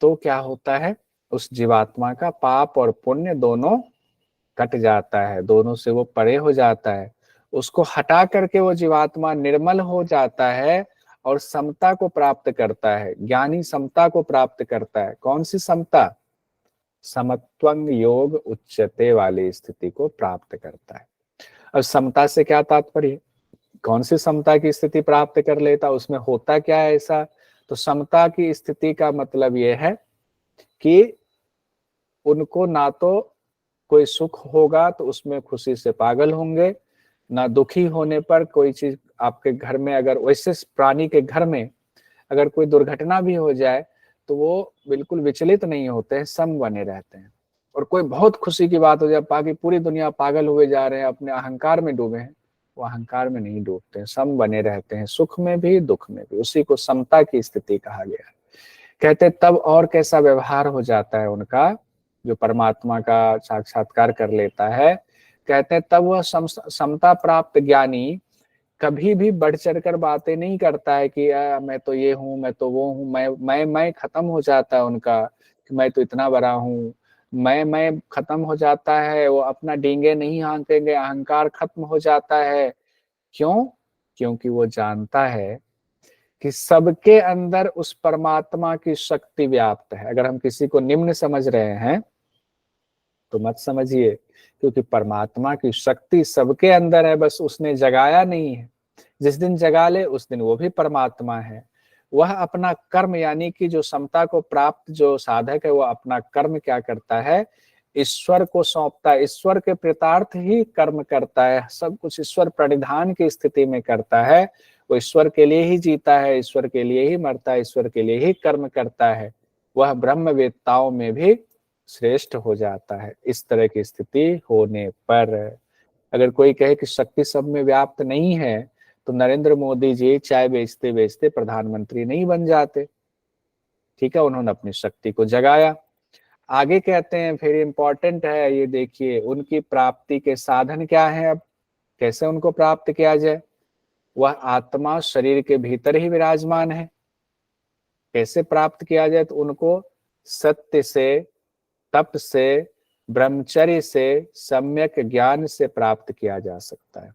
तो क्या होता है, उस जीवात्मा का पाप और पुण्य दोनों कट जाता है, दोनों से वो परे हो जाता है, उसको हटा करके वो जीवात्मा निर्मल हो जाता है और समता को प्राप्त करता है, ज्ञानी समता को प्राप्त करता है। कौन सी समता? समत्वं योग उच्चते वाली स्थिति को प्राप्त करता है। अब समता से क्या तात्पर्य, कौन सी समता की स्थिति प्राप्त कर लेता, उसमें होता क्या है ऐसा? तो समता की स्थिति का मतलब यह है कि उनको ना तो कोई सुख होगा तो उसमें खुशी से पागल होंगे, ना दुखी होने पर कोई चीज आपके घर में, अगर वैसे प्राणी के घर में अगर कोई दुर्घटना भी हो जाए तो वो बिल्कुल विचलित नहीं होते हैं, सम बने रहते हैं। और कोई बहुत खुशी की बात हो जाए, बाकी पूरी दुनिया पागल हुए जा रहे हैं, अपने अहंकार में डूबे हैं, वो अहंकार में नहीं डूबते हैं, सम बने रहते हैं, सुख में भी दुख में भी। उसी को समता की स्थिति कहा गया है। कहते तब और कैसा व्यवहार हो जाता है उनका, जो परमात्मा का साक्षात्कार कर लेता है। कहते हैं तब वह समता प्राप्त ज्ञानी कभी भी बढ़ चढ़कर बातें नहीं करता है कि मैं तो ये हूँ, मैं तो वो हूँ, मैं खत्म हो जाता है उनका, कि मैं तो इतना बड़ा हूँ, मैं खत्म हो जाता है, वो अपना डींगे नहीं हाँकेंगे, अहंकार खत्म हो जाता है। क्यों? क्योंकि वो जानता है कि सबके अंदर उस परमात्मा की शक्ति व्याप्त है। अगर हम किसी को निम्न समझ रहे हैं तो मत समझिए, क्योंकि परमात्मा की शक्ति सबके अंदर है, बस उसने जगाया नहीं है। जिस दिन जगा ले उस दिन वो भी परमात्मा है। वह अपना कर्म यानी कि जो समता को प्राप्त जो साधक है, वो अपना कर्म क्या करता है, ईश्वर को सौंपता है, ईश्वर के कृतार्थ ही कर्म करता है, सब कुछ ईश्वर प्रणिधान की स्थिति में करता है। वो ईश्वर के लिए ही जीता है, ईश्वर के लिए ही मरता है, ईश्वर के लिए ही कर्म करता है। वह ब्रह्मवेत्ताओं में भी श्रेष्ठ हो जाता है। इस तरह की स्थिति होने पर अगर कोई कहे कि शक्ति सब में व्याप्त नहीं है तो नरेंद्र मोदी जी चाय बेचते बेचते प्रधानमंत्री नहीं बन जाते। ठीक है, उन्होंने अपनी शक्ति को जगाया। आगे कहते हैं फिर इंपॉर्टेंट है ये, देखिए उनकी प्राप्ति के साधन क्या है। अब कैसे उनको प्राप्त किया जाए? वह आत्मा शरीर के भीतर ही विराजमान है। कैसे प्राप्त किया जाए? तो उनको सत्य से, तप से, ब्रह्मचर्य से, सम्यक ज्ञान से प्राप्त किया जा सकता है।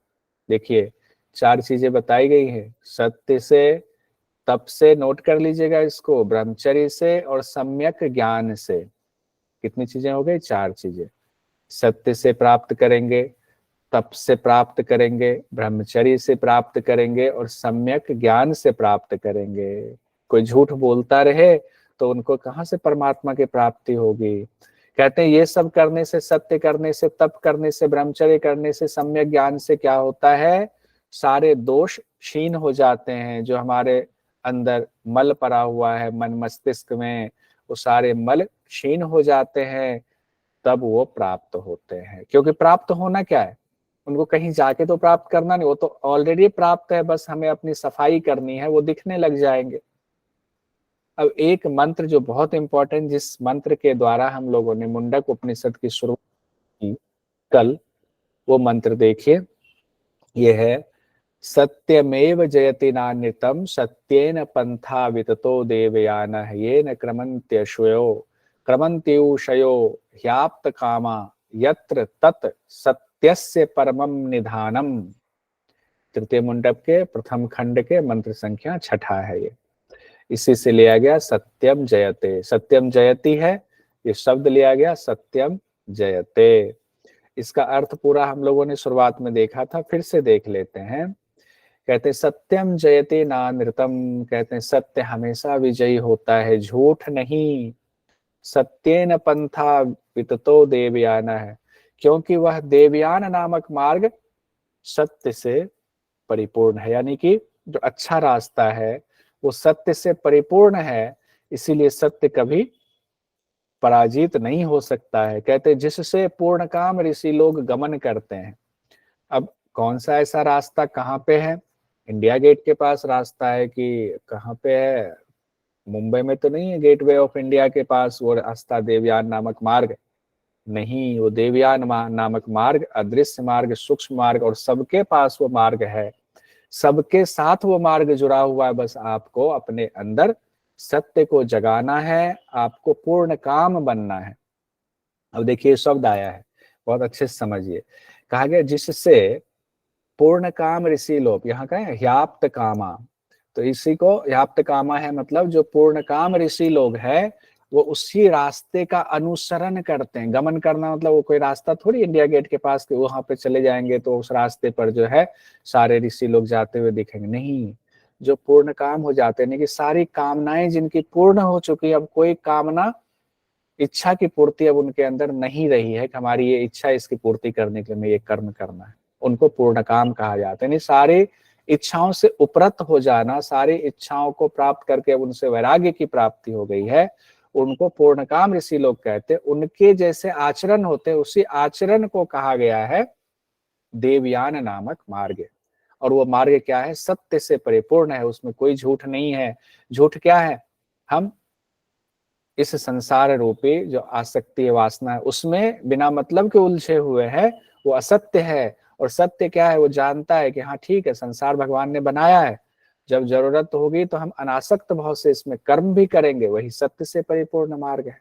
देखिए 4 चीजें बताई गई हैं, सत्य से, तप से, नोट कर लीजिएगा इसको, ब्रह्मचर्य से और सम्यक ज्ञान से। कितनी चीजें हो गई? 4 चीजें। सत्य से प्राप्त करेंगे, तप से प्राप्त करेंगे, ब्रह्मचर्य से प्राप्त करेंगे और सम्यक ज्ञान से प्राप्त करेंगे। कोई झूठ बोलता रहे तो उनको कहाँ से परमात्मा की प्राप्ति होगी? कहते हैं ये सब करने से, सत्य करने से, तप करने से, ब्रह्मचर्य करने से, सम्यक ज्ञान से क्या होता है, सारे दोष क्षीण हो जाते हैं। जो हमारे अंदर मल पड़ा हुआ है मन मस्तिष्क में, वो सारे मल क्षीण हो जाते हैं, तब वो प्राप्त होते हैं। क्योंकि प्राप्त होना क्या है, उनको कहीं जाके तो प्राप्त करना नहीं, वो तो ऑलरेडी प्राप्त है, बस हमें अपनी सफाई करनी है, वो दिखने लग जाएंगे। अब एक मंत्र जो बहुत इंपॉर्टेंट, जिस मंत्र के द्वारा हम लोगों ने मुंडक उपनिषद की शुरुआत की कल, वो मंत्र देखिए, ये है सत्यमेव जयति नान्यतम सत्येन पंथा विततो देवयानः येन क्रमन्त्युषयो ह्याप्त कामा यत्र तत् सत्यस्य परमं निधानम। तृतीय मुंडक के प्रथम खंड के मंत्र संख्या 6 है ये। इसी से लिया गया सत्यम जयते, सत्यम जयति है, ये शब्द लिया गया सत्यम जयते। इसका अर्थ पूरा हम लोगों ने शुरुआत में देखा था, फिर से देख लेते हैं। कहते सत्यम जयते नानृतम, कहते हैं सत्य हमेशा विजयी होता है, झूठ नहीं। सत्येन पंथा विततो देवयानः, क्योंकि वह देवयान नामक मार्ग सत्य से परिपूर्ण है। यानी कि जो अच्छा रास्ता है वो सत्य से परिपूर्ण है, इसीलिए सत्य कभी पराजित नहीं हो सकता है। कहते जिससे पूर्ण काम ऋषि लोग गमन करते हैं। अब कौन सा ऐसा रास्ता कहाँ पे है? इंडिया गेट के पास रास्ता है कि कहाँ पे है? मुंबई में तो नहीं है गेटवे ऑफ इंडिया के पास वो रास्ता देवयान नामक मार्ग? नहीं, वो देवयान नामक मार्ग अदृश्य मार्ग, सूक्ष्म मार्ग, और सबके पास वो मार्ग है, सबके साथ वो मार्ग जुड़ा हुआ है। बस आपको अपने अंदर सत्य को जगाना है, आपको पूर्ण काम बनना है। अब देखिए शब्द आया है, बहुत अच्छे से समझिए। कहा गया जिससे पूर्ण काम ऋषि लोग, यहाँ का है ह्याप्त कामा, तो इसी को ह्याप्त कामा है मतलब जो पूर्ण काम ऋषि लोग है वो उसी रास्ते का अनुसरण करते हैं। गमन करना मतलब वो कोई रास्ता थोड़ी इंडिया गेट के पास के वहां पे चले जाएंगे तो उस रास्ते पर जो है सारे ऋषि लोग जाते हुए दिखेंगे, नहीं। जो पूर्ण काम हो जाते हैं कि सारी कामनाएं जिनकी पूर्ण हो चुकी, अब कोई कामना इच्छा की पूर्ति अब उनके अंदर नहीं रही है कि हमारी ये इच्छा इसकी पूर्ति करने के लिए ये कर्म करना है, उनको पूर्ण काम कहा जाता है। यानी सारी इच्छाओं से उपरत हो जाना, सारी इच्छाओं को प्राप्त करके अब उनसे वैराग्य की प्राप्ति हो गई है, उनको पूर्ण काम ऋषि लोग कहते हैं। उनके जैसे आचरण होते उसी आचरण को कहा गया है देवयान नामक मार्ग। और वो मार्ग क्या है? सत्य से परिपूर्ण है, उसमें कोई झूठ नहीं है। झूठ क्या है? हम इस संसार रूपी जो आसक्ति वासना है उसमें बिना मतलब के उलझे हुए हैं, वो असत्य है। और सत्य क्या है? वो जानता है कि हाँ ठीक है, संसार भगवान ने बनाया है, जब जरूरत होगी तो हम अनासक्त भाव से इसमें कर्म भी करेंगे, वही सत्य से परिपूर्ण मार्ग है।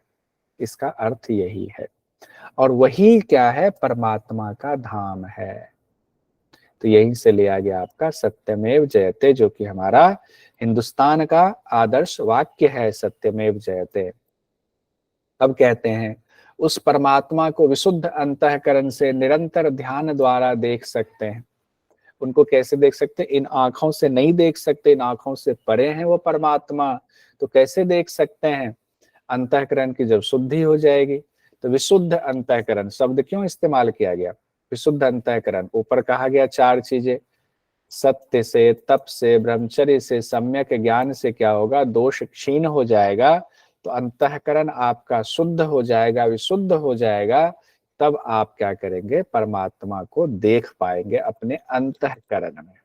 इसका अर्थ यही है। और वही क्या है? परमात्मा का धाम है। तो यहीं से लिया गया आपका सत्यमेव जयते, जो कि हमारा हिंदुस्तान का आदर्श वाक्य है, सत्यमेव जयते। अब कहते हैं उस परमात्मा को विशुद्ध अंतःकरण से निरंतर ध्यान द्वारा देख सकते हैं। उनको कैसे देख सकते हैं? इन आंखों से नहीं देख सकते, इन आंखों से परे हैं वो परमात्मा। तो कैसे देख सकते हैं? अंतःकरण की जब शुद्धि हो जाएगी तो विशुद्ध अंतःकरण शब्द क्यों इस्तेमाल किया गया? विशुद्ध अंतःकरण, ऊपर कहा गया 4 चीजें, सत्य से, तप से, ब्रह्मचर्य से, सम्यक ज्ञान से क्या होगा? दोष क्षीण हो जाएगा, तो अंतःकरण आपका शुद्ध हो जाएगा, विशुद्ध हो जाएगा। तब आप क्या करेंगे? परमात्मा को देख पाएंगे अपने अंतःकरण में।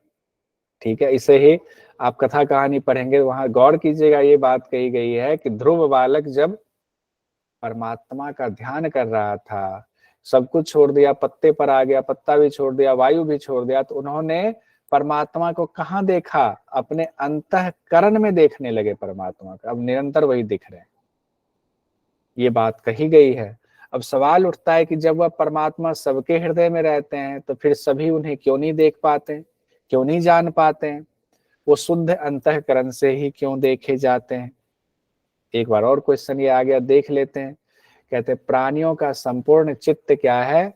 ठीक है, इसे ही आप कथा कहानी पढ़ेंगे, वहां गौर कीजिएगा, ये बात कही गई है कि ध्रुव बालक जब परमात्मा का ध्यान कर रहा था, सब कुछ छोड़ दिया, पत्ते पर आ गया, पत्ता भी छोड़ दिया, वायु भी छोड़ दिया, तो उन्होंने परमात्मा को कहाँ देखा? अपने अंतःकरण में देखने लगे परमात्मा का। अब निरंतर वही दिख रहे हैं, ये बात कही गई है। अब सवाल उठता है कि जब वह परमात्मा सबके हृदय में रहते हैं तो फिर सभी उन्हें क्यों नहीं देख पाते, क्यों नहीं जान पाते हैं? वो शुद्ध अंतःकरण से ही क्यों देखे जाते हैं? एक बार और क्वेश्चन ये आ गया, देख लेते हैं। कहते हैं प्राणियों का संपूर्ण चित्त क्या है?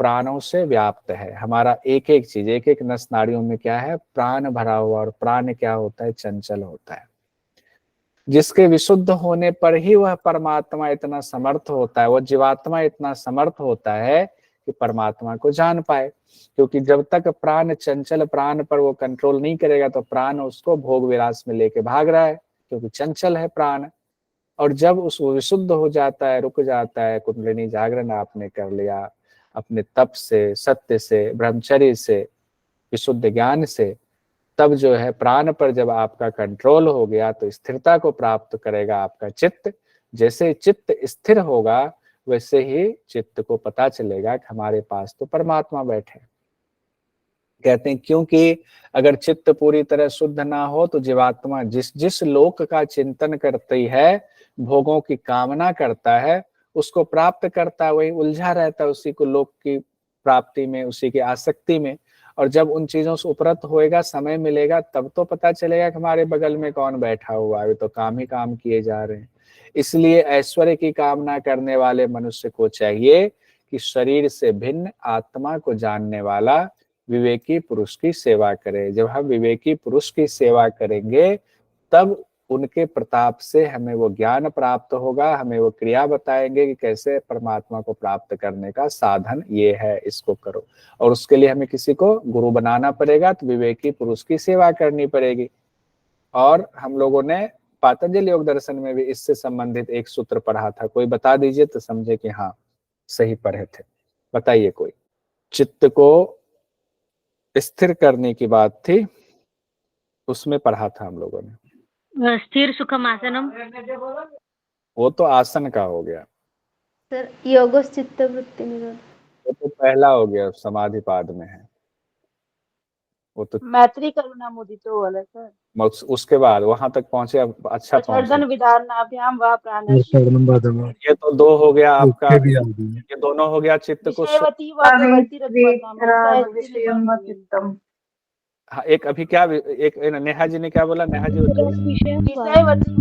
प्राणों से व्याप्त है। हमारा एक एक चीज, एक एक नस नाड़ियों में क्या है? प्राण भरा हुआ। और प्राण क्या होता है? चंचल होता है। जिसके विशुद्ध होने पर ही वह परमात्मा इतना समर्थ होता है, वह जीवात्मा इतना समर्थ होता है कि परमात्मा को जान पाए। क्योंकि जब तक प्राण चंचल, प्राण पर वो कंट्रोल नहीं करेगा तो प्राण उसको भोग विलास में लेके भाग रहा है, क्योंकि चंचल है प्राण। और जब उस विशुद्ध हो जाता है, रुक जाता है, कुंडलिनी जागरण आपने कर लिया अपने तप से, सत्य से, ब्रह्मचर्य से, विशुद्ध ज्ञान से, तब जो है प्राण पर जब आपका कंट्रोल हो गया तो स्थिरता को प्राप्त करेगा आपका चित्त। जैसे चित्त स्थिर होगा वैसे ही चित्त को पता चलेगा कि हमारे पास तो परमात्मा बैठे। कहते हैं क्योंकि अगर चित्त पूरी तरह शुद्ध ना हो तो जीवात्मा जिस जिस लोक का चिंतन करती है, भोगों की कामना करता है, उसको प्राप्त करता है, वही उलझा रहता है उसी को लोक की प्राप्ति में, उसी की आसक्ति में। और जब उन चीजों से उपरत होएगा, समय मिलेगा, तब तो पता चलेगा कि हमारे बगल में कौन बैठा हुआ है, तो काम ही काम किए जा रहे हैं। इसलिए ऐश्वर्य की कामना करने वाले मनुष्य को चाहिए कि शरीर से भिन्न आत्मा को जानने वाला विवेकी पुरुष की सेवा करे। जब हम विवेकी पुरुष की सेवा करेंगे तब उनके प्रताप से हमें वो ज्ञान प्राप्त होगा, हमें वो क्रिया बताएंगे कि कैसे परमात्मा को प्राप्त करने का साधन ये है, इसको करो। और उसके लिए हमें किसी को गुरु बनाना पड़ेगा, तो विवेकी पुरुष की सेवा करनी पड़ेगी। और हम लोगों ने पातंजलि योग दर्शन में भी इससे संबंधित एक सूत्र पढ़ा था, कोई बता दीजिए तो समझे कि हाँ सही पढ़े थे, बताइए कोई। चित्त को स्थिर करने की बात थी, उसमें पढ़ा था हम लोगों ने। स्थिर सुखम आसनम, वो तो आसन का हो गया, सर योगो चित्त वृत्ति निरोध, वो तो पहला हो गया, समाधि पाद में है वो तो। मैत्री करुणा मुदितो वाला सर। उसके बाद वहां तक पहुंचे, अब अच्छा प्रचर्दन पहुंचे। विधानाभ्याम व और प्राणस्य। शरणम बादम ये तो दो हो गया आपका, ओके भी आ गई। ये दोनों हो गया चित्त को। विषयवती व प्रवृत्ति रत्वनाम। हाँ, एक अभी क्या, एक नेहा जी ने क्या बोला, नेहा जी बताइए। विषयवती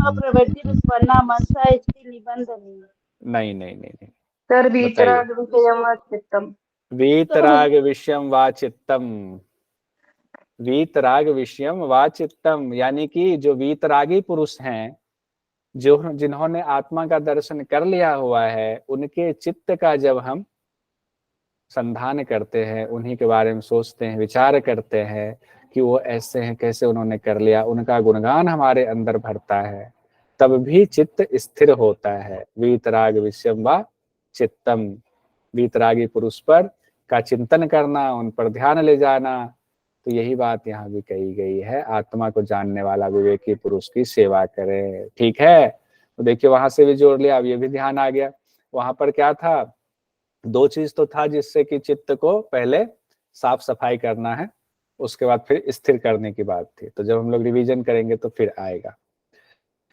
व प्रवृत्ति रत्वना मनसा स्थिति निबंधनीय। नहीं नहीं नहीं नहीं, सर वीतराग विषयम व चित्तम। वीतराग विषयम वा चित्तम, वीतराग विषयम वा चित्तम, यानी कि जो वीतरागी पुरुष हैं, जो जिन्होंने आत्मा का दर्शन कर लिया हुआ है, उनके चित्त का जब हम संधान करते हैं, उन्हीं के बारे में सोचते हैं, विचार करते हैं कि वो ऐसे हैं, कैसे उन्होंने कर लिया, उनका गुणगान हमारे अंदर भरता है, तब भी चित्त स्थिर होता है। वीतराग विषयम वा चित्तम, वीतरागी पुरुष पर का चिंतन करना, उन पर ध्यान ले जाना। तो यही बात यहाँ भी कही गई है, आत्मा को जानने वाला विवेकी पुरुष की सेवा करे। ठीक है, तो देखिए वहां से भी जोड़ लिया, अब ये भी ध्यान आ गया। वहां पर क्या था, दो चीज तो था जिससे कि चित्त को पहले साफ सफाई करना है, उसके बाद फिर स्थिर करने की बात थी। तो जब हम लोग रिवीजन करेंगे तो फिर आएगा।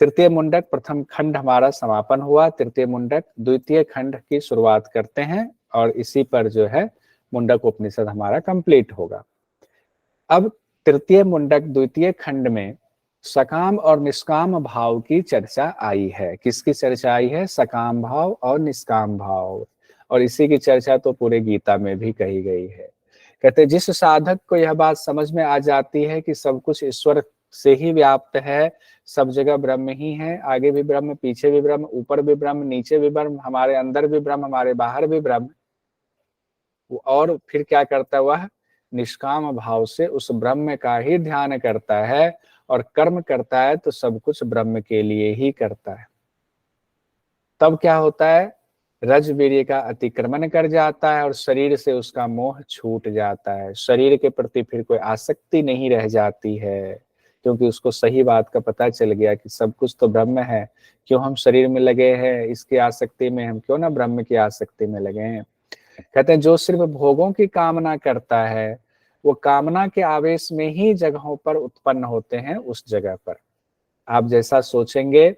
तृतीय मुंडक प्रथम खंड हमारा समापन हुआ, तृतीय मुंडक द्वितीय खंड की शुरुआत करते हैं, और इसी पर जो है मुंडक उपनिषद हमारा कंप्लीट होगा। अब तृतीय मुंडक द्वितीय खंड में सकाम और निष्काम भाव की चर्चा आई है। किसकी चर्चा आई है? सकाम भाव और निष्काम भाव। और इसी की चर्चा तो पूरे गीता में भी कही गई है। कहते जिस साधक को यह बात समझ में आ जाती है कि सब कुछ ईश्वर से ही व्याप्त है, सब जगह ब्रह्म ही है, आगे भी ब्रह्म, पीछे भी ब्रह्म, ऊपर भी ब्रह्म, नीचे भी ब्रह्म, हमारे अंदर भी ब्रह्म, हमारे बाहर भी ब्रह्म, और फिर क्या करता है वह? निष्काम भाव से उस ब्रह्म का ही ध्यान करता है और कर्म करता है, तो सब कुछ ब्रह्म के लिए ही करता है। तब क्या होता है? रजवीर्य का अतिक्रमण कर जाता है और शरीर से उसका मोह छूट जाता है। शरीर के प्रति फिर कोई आसक्ति नहीं रह जाती है, क्योंकि उसको सही बात का पता चल गया कि सब कुछ तो ब्रह्म है, क्यों हम शरीर में लगे हैं, इसकी आसक्ति में, हम क्यों ना ब्रह्म की आसक्ति में लगे हैं। कहते हैं जो सिर्फ भोगों की कामना करता है, वो कामना के आवेश में ही जगहों पर उत्पन्न होते हैं। उस जगह पर आप जैसा सोचेंगे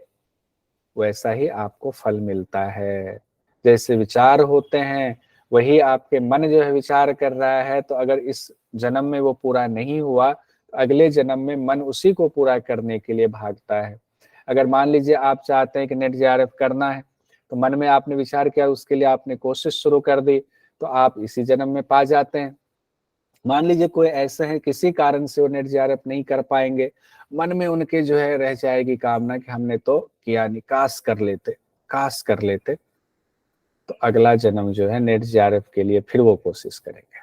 वैसा ही आपको फल मिलता है। जैसे विचार होते हैं वही आपके मन जो है विचार कर रहा है, तो अगर इस जन्म में वो पूरा नहीं हुआ, तो अगले जन्म में मन उसी को पूरा करने के लिए भागता है। अगर मान लीजिए आप चाहते हैं कि नेट जेआरएफ करना है, तो मन में आपने विचार किया, उसके लिए आपने कोशिश शुरू कर दी, तो आप इसी जन्म में पा जाते हैं। मान लीजिए कोई ऐसे हैं किसी कारण से वो नेट जेआरएफ नहीं कर पाएंगे, मन में उनके जो है रह जाएगी कामना कि हमने तो किया नहीं, काश कर लेते, तो अगला जन्म जो है नेट जेआरएफ के लिए फिर वो कोशिश करेंगे।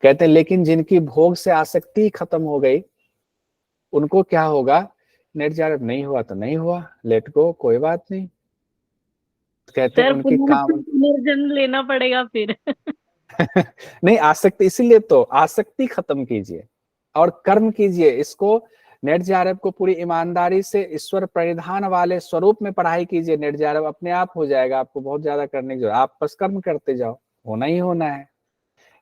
कहते हैं लेकिन जिनकी भोग से आसक्ति खत्म हो गई, उनको क्या होगा? नेट जेआरएफ नहीं हुआ तो नहीं हुआ, लेट गो, कोई बात नहीं। कहते हैं उनकी काम पुनर्जन्म लेना पड़ेगा फिर। नहीं, आसक्ति, इसीलिए तो आसक्ति खत्म कीजिए और कर्म कीजिए। इसको नेट जेआरएफ को पूरी ईमानदारी से ईश्वर परिधान वाले स्वरूप में पढ़ाई कीजिए। नेट जेआरएफ अपने आप हो जाएगा, आपको बहुत ज्यादा करने की जरूरत, आप बस कर्म करते जाओ, होना ही होना है।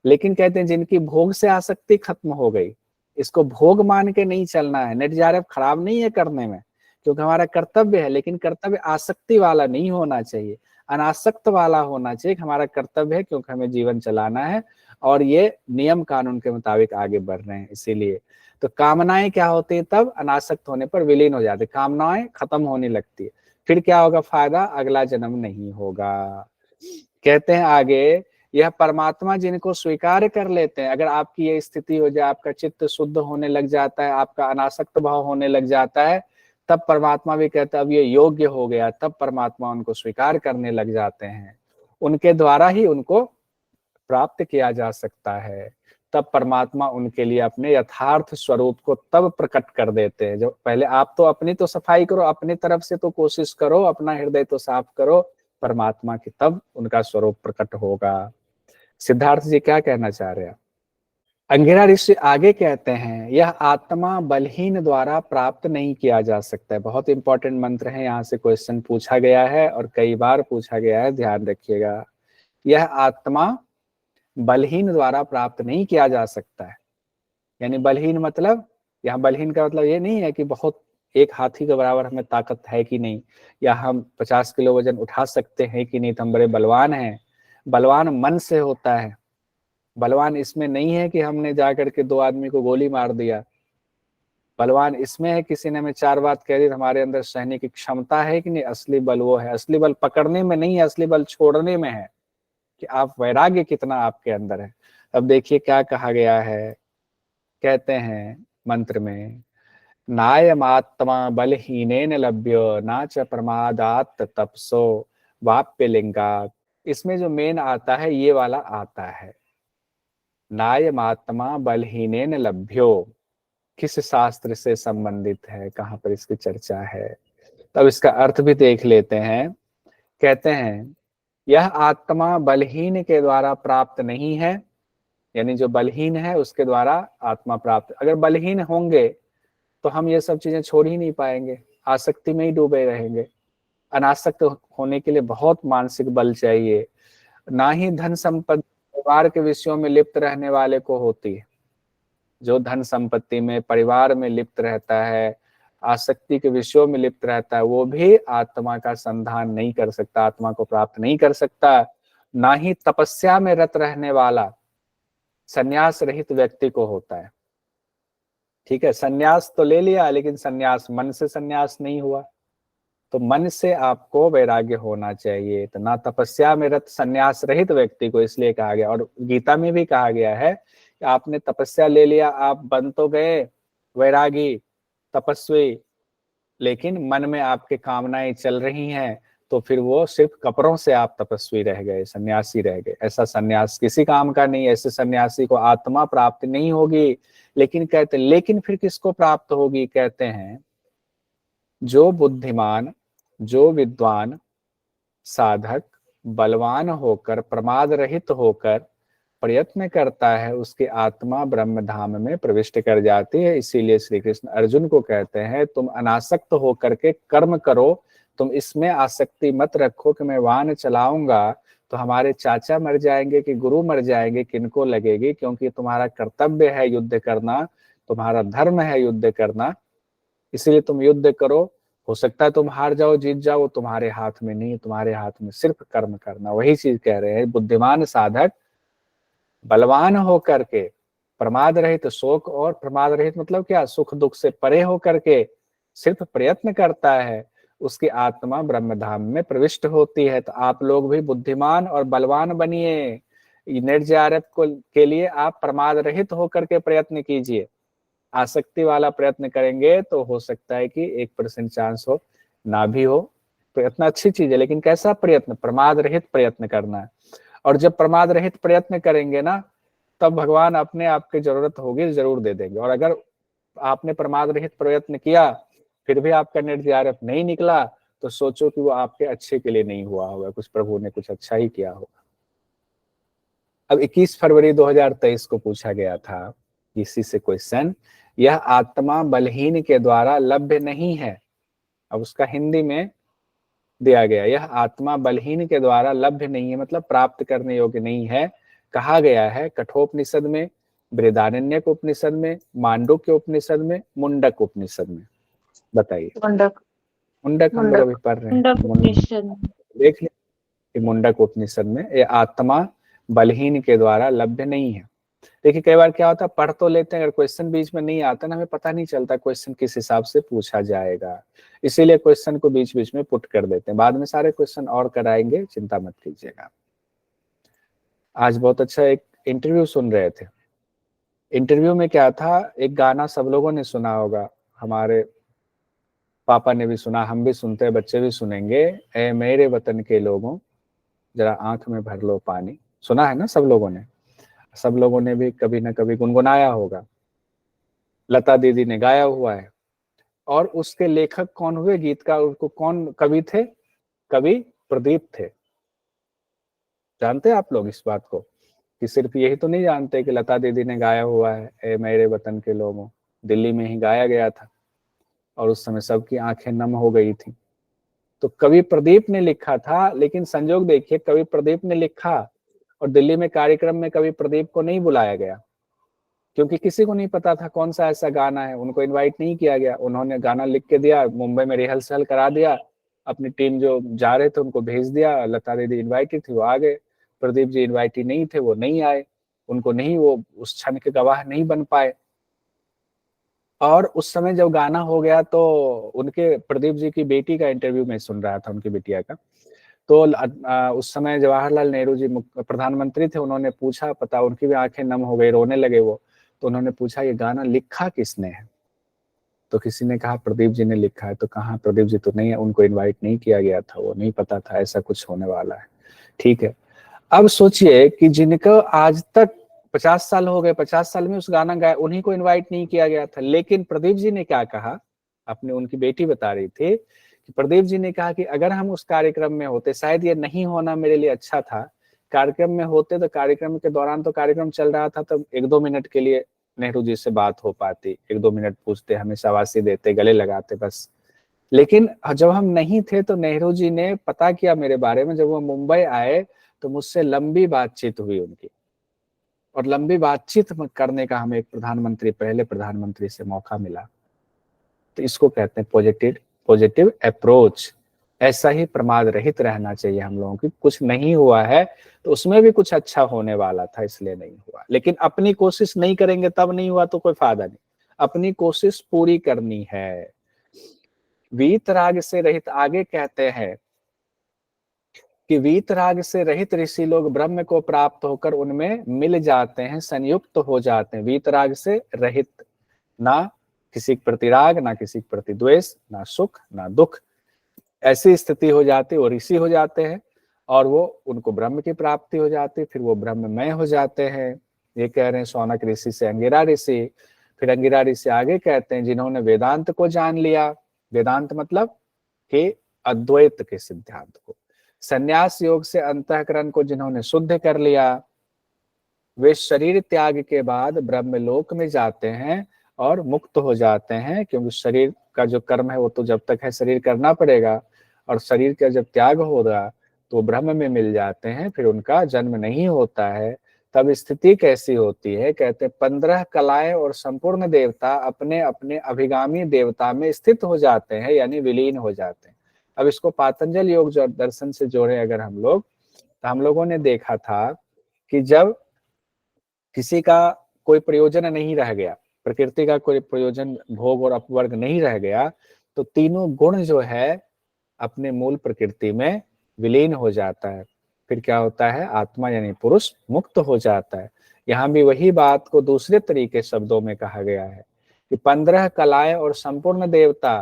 लेकिन कहते हैं जिनकी भोग से आसक्ति खत्म हो गई, इसको भोग मान के नहीं चलना है। नेट जेआरएफ खराब नहीं है करने में, क्योंकि हमारा कर्तव्य है, लेकिन कर्तव्य आसक्ति वाला नहीं होना चाहिए, अनासक्त वाला होना चाहिए। हमारा कर्तव्य है क्योंकि हमें जीवन चलाना है और ये नियम कानून के मुताबिक आगे बढ़ रहे हैं। इसीलिए तो कामनाएं क्या होती है? तब अनासक्त होने पर विलीन हो जाती, कामनाएं खत्म होने लगती है। फिर क्या होगा? फायदा अगला जन्म नहीं होगा। कहते हैं आगे, यह परमात्मा जिनको स्वीकार कर लेते हैं, अगर आपकी ये स्थिति हो जाए, आपका चित्त शुद्ध होने लग जाता है, आपका अनासक्त भाव होने लग जाता है, तब परमात्मा भी कहते अब ये योग्य हो गया, तब परमात्मा उनको स्वीकार करने लग जाते हैं। उनके द्वारा ही उनको प्राप्त किया जा सकता है। तब परमात्मा उनके लिए अपने यथार्थ स्वरूप को तब प्रकट कर देते हैं। जो पहले आप तो अपनी तो सफाई करो, अपनी तरफ से तो कोशिश करो, अपना हृदय तो साफ करो, परमात्मा की तब उनका स्वरूप प्रकट होगा। सिद्धार्थ जी क्या कहना चाह रहे हैं? अंगिरा ऋषि आगे कहते हैं, यह आत्मा बलहीन द्वारा प्राप्त नहीं किया जा सकता है। बहुत इंपॉर्टेंट मंत्र है, यहाँ से क्वेश्चन पूछा गया है और कई बार पूछा गया है, ध्यान रखिएगा। यह आत्मा बलहीन द्वारा प्राप्त नहीं किया जा सकता है। यानी बलहीन मतलब, यहाँ बलहीन का मतलब ये नहीं है कि बहुत एक हाथी के बराबर हमें ताकत है कि नहीं, या हम 50 किलो वजन उठा सकते हैं कि नहीं तो हम बड़े बलवान हैं। बलवान मन से होता है। बलवान इसमें नहीं है कि हमने जाकर के 2 आदमी को गोली मार दिया। बलवान इसमें है किसी ने हमें 4 बात कह दी, हमारे अंदर सहने की क्षमता है कि नहीं। असली बल वो है। असली बल पकड़ने में नहीं है, असली बल छोड़ने में है, कि आप वैराग्य कितना आपके अंदर है। अब देखिए क्या कहा गया है, कहते हैं मंत्र में, नायमात्मा बलहीनेन लभ्यो नाच प्रमादात तपसो वाप्य लिंगा। इसमें जो मेन आता है ये वाला आता है, नायमात्मा बलहीनेन लभ्यो। किस शास्त्र से संबंधित है, कहाँ पर इसकी चर्चा है? तब इसका अर्थ भी देख लेते हैं। कहते हैं यह आत्मा बलहीन के द्वारा प्राप्त नहीं है, यानी जो बलहीन है उसके द्वारा आत्मा प्राप्त। अगर बलहीन होंगे तो हम ये सब चीजें छोड़ ही नहीं पाएंगे, आसक्ति में ही डूबे रहेंगे। अनासक्त होने के लिए बहुत मानसिक बल चाहिए। ना ही धन संपत्ति परिवार के विषयों में लिप्त रहने वाले को होती है। जो धन संपत्ति में परिवार में लिप्त रहता है, आसक्ति के विषयों में लिप्त रहता है, वो भी आत्मा का संधान नहीं कर सकता, आत्मा को प्राप्त नहीं कर सकता। ना ही तपस्या में रत रहने वाला संन्यास रहित व्यक्ति को होता है। ठीक है, संन्यास तो ले लिया लेकिन संन्यास मन से संन्यास नहीं हुआ। तो मन से आपको वैराग्य होना चाहिए। तो ना तपस्या में रत संन्यास रहित व्यक्ति को इसलिए कहा गया, और गीता में भी कहा गया है कि आपने तपस्या ले लिया, आप बन तो गए वैरागी तपस्वी, लेकिन मन में आपके कामनाएं चल रही हैं, तो फिर वो सिर्फ कपड़ों से आप तपस्वी रह गए, सन्यासी रह गए। ऐसा सन्यास किसी काम का नहीं। ऐसे सन्यासी को आत्मा प्राप्त नहीं होगी। लेकिन कहते, लेकिन फिर किसको प्राप्त होगी? कहते हैं जो बुद्धिमान, जो विद्वान साधक बलवान होकर प्रमाद रहित होकर प्रयत्न करता है, उसकी आत्मा ब्रह्म धाम में प्रविष्ट कर जाती है। इसीलिए श्री कृष्ण अर्जुन को कहते हैं, तुम अनासक्त होकर के कर्म करो, तुम इसमें आसक्ति मत रखो कि मैं वाहन चलाऊंगा तो हमारे चाचा मर जाएंगे कि गुरु मर जाएंगे, किनको लगेगी? क्योंकि तुम्हारा कर्तव्य है युद्ध करना, तुम्हारा धर्म है युद्ध करना, इसलिए तुम युद्ध करो। हो सकता है तुम हार जाओ, जीत जाओ, वो तुम्हारे हाथ में नहीं, तुम्हारे हाथ में सिर्फ कर्म करना। वही चीज कह रहे हैं, बुद्धिमान साधक बलवान होकर के प्रमाद रहित, शोक और प्रमाद रहित मतलब क्या? सुख दुख से परे होकर के सिर्फ प्रयत्न करता है, उसकी आत्मा ब्रह्मधाम में प्रविष्ट होती है। तो आप लोग भी बुद्धिमान और बलवान बनिए। नेट जेआरएफ को के लिए आप प्रमाद रहित होकर के प्रयत्न कीजिए। आसक्ति वाला प्रयत्न करेंगे तो हो सकता है कि 1% चांस हो, ना भी हो। प्रयत्न अच्छी चीज है, लेकिन कैसा प्रयत्न? प्रमाद रहित प्रयत्न करना है। और जब प्रमाद रहित प्रयत्न करेंगे ना, तब भगवान अपने आपकी जरूरत होगी जरूर दे देंगे। और अगर आपने प्रमाद रहित प्रयत्न किया फिर भी आपका नेट जेआरएफ नहीं निकला, तो सोचो कि वो आपके अच्छे के लिए नहीं हुआ होगा, कुछ प्रभु ने कुछ अच्छा ही किया होगा। अब 21 फरवरी 2023 को पूछा गया था इसी से क्वेश्चन, यह आत्मा बलहीन के द्वारा लभ्य नहीं है। अब उसका हिंदी में दिया गया, यह आत्मा बलहीन के द्वारा लभ्य नहीं है, मतलब प्राप्त करने योग्य नहीं है। कहा गया है कठोपनिषद में, बृहदारण्यक उपनिषद में, मांडुक्य उपनिषद में, मुंडक उपनिषद में। बताइए। मुंडक मुंडक हम लोग अभी पढ़ रहे हैं, देख लिया कि मुंडक उपनिषद में ये आत्मा बलहीन के द्वारा लभ्य नहीं है। देखिए कई बार क्या होता है, पढ़ तो लेते हैं, अगर क्वेश्चन बीच में नहीं आता ना, हमें पता नहीं चलता क्वेश्चन किस हिसाब से पूछा जाएगा, इसीलिए क्वेश्चन को बीच बीच में पुट कर देते हैं। बाद में सारे क्वेश्चन और कराएंगे, चिंता मत कीजिएगा। आज बहुत अच्छा एक इंटरव्यू सुन रहे थे। इंटरव्यू में क्या था, एक गाना सब लोगों ने सुना होगा, हमारे पापा ने भी सुना, हम भी सुनते हैं, बच्चे भी सुनेंगे। ए मेरे वतन के लोगों जरा आंख में भर लो पानी। सुना है ना सब लोगों ने? सब लोगों ने भी कभी ना कभी गुनगुनाया होगा। लता दीदी ने गाया हुआ है। और उसके लेखक कौन हुए गीत का? उसको कौन कवि थे? कवि प्रदीप थे। जानते हैं आप लोग इस बात को? कि सिर्फ यही तो नहीं जानते कि लता दीदी ने गाया हुआ है ए मेरे वतन के लोगों, दिल्ली में ही गाया गया था और उस समय सबकी आंखें नम हो गई थी। तो कवि प्रदीप ने लिखा था, लेकिन संजोग देखिए, कवि प्रदीप ने लिखा और दिल्ली में कार्यक्रम में कवि प्रदीप को नहीं बुलाया गया, क्योंकि किसी को नहीं पता था कौन सा ऐसा गाना है। उनको इनवाइट नहीं किया गया। उन्होंने गाना लिख के दिया, मुंबई में रिहर्सल करा दिया, अपनी टीम जो जा रहे थे उनको भेज दिया। लता दीदी इन्वाइटेड थी, वो आ गए। प्रदीप जी इन्वाइटेड नहीं थे, वो नहीं आए। उनको नहीं, वो उस क्षण के गवाह नहीं बन पाए। और उस समय जब गाना हो गया तो उनके, प्रदीप जी की बेटी का इंटरव्यू में सुन रहा था, उनकी बिटिया का। तो उस समय जवाहरलाल नेहरू जी प्रधानमंत्री थे। उन्होंने पूछा, पता, उनकी भी आंखें नम हो गई, रोने लगे वो। तो उन्होंने पूछा ये गाना लिखा किसने है? तो किसी ने कहा प्रदीप जी ने लिखा है। तो कहा प्रदीप जी तो नहीं है, उनको इनवाइट नहीं किया गया था, वो नहीं पता था ऐसा कुछ होने वाला है। ठीक है, अब सोचिए कि जिनको आज तक 50 साल हो गए, 50 साल में उस गाना गाया, उन्हीं को इनवाइट नहीं किया गया था। लेकिन प्रदीप जी ने क्या कहा, अपने, उनकी बेटी बता रही थी कि प्रदीप जी ने कहा कि अगर हम उस कार्यक्रम में होते, शायद ये नहीं होना मेरे लिए अच्छा था, कार्यक्रम में होते तो कार्यक्रम के दौरान, तो कार्यक्रम चल रहा था, तो 1-2 मिनट के लिए नेहरू जी से बात हो पाती, 1-2 मिनट पूछते, हमें शाबाशी देते, गले लगाते बस। लेकिन जब हम नहीं थे तो नेहरू जी ने पता किया मेरे बारे में। जब वो मुंबई आए तो मुझसे लंबी बातचीत हुई उनकी, और लंबी बातचीत करने का हमें एक प्रधानमंत्री, पहले प्रधानमंत्री से मौका मिला। तो इसको कहते हैं पॉजिटिव अप्रोच। ऐसा ही प्रमाद रहित रहना चाहिए हम लोगों की। कुछ नहीं हुआ है तो उसमें भी कुछ अच्छा होने वाला था, इसलिए नहीं हुआ। लेकिन अपनी कोशिश नहीं करेंगे तब नहीं हुआ तो कोई फायदा नहीं। अपनी कोशिश पूरी करनी है। वीतराग से रहित, आगे कहते हैं कि वीतराग से रहित ऋषि लोग ब्रह्म को प्राप्त होकर उनमें मिल जाते हैं, संयुक्त हो जाते हैं। वीतराग से रहित, ना किसी के प्रति राग, ना किसी के प्रति द्वेष, ना सुख ना दुख, ऐसी स्थिति हो जाती, वो ऋषि हो जाते हैं और वो, उनको ब्रह्म की प्राप्ति हो जाती, फिर वो ब्रह्ममय हो जाते हैं। ये कह रहे हैं शौनक ऋषि से अंगिरा ऋषि। फिर अंगिरा ऋषि आगे कहते हैं जिन्होंने वेदांत को जान लिया, वेदांत मतलब कि अद्वैत के सिद्धांत को, संन्यास योग से अंतःकरण को जिन्होंने शुद्ध कर लिया, वे शरीर त्याग के बाद ब्रह्मलोक में जाते हैं और मुक्त हो जाते हैं। क्योंकि शरीर का जो कर्म है वो तो जब तक है शरीर करना पड़ेगा, और शरीर का जब त्याग होगा तो ब्रह्म में मिल जाते हैं, फिर उनका जन्म नहीं होता है। तब स्थिति कैसी होती है? कहते 15 कलाएं और संपूर्ण देवता अपने अपने अभिगामी देवता में स्थित हो जाते हैं, यानी विलीन हो जाते हैं। अब इसको पातंजल योग दर्शन से जोड़े अगर हम लोग, तो हम लोगों ने देखा था कि जब किसी का कोई प्रयोजन नहीं रह गया, प्रकृति का कोई प्रयोजन, भोग और अपवर्ग नहीं रह गया, तो तीनों गुण जो है अपने मूल प्रकृति में विलीन हो जाता है। फिर क्या होता है? आत्मा यानी पुरुष मुक्त हो जाता है। यहाँ भी वही बात को दूसरे तरीके शब्दों में कहा गया है कि 15 कलाएं और संपूर्ण देवता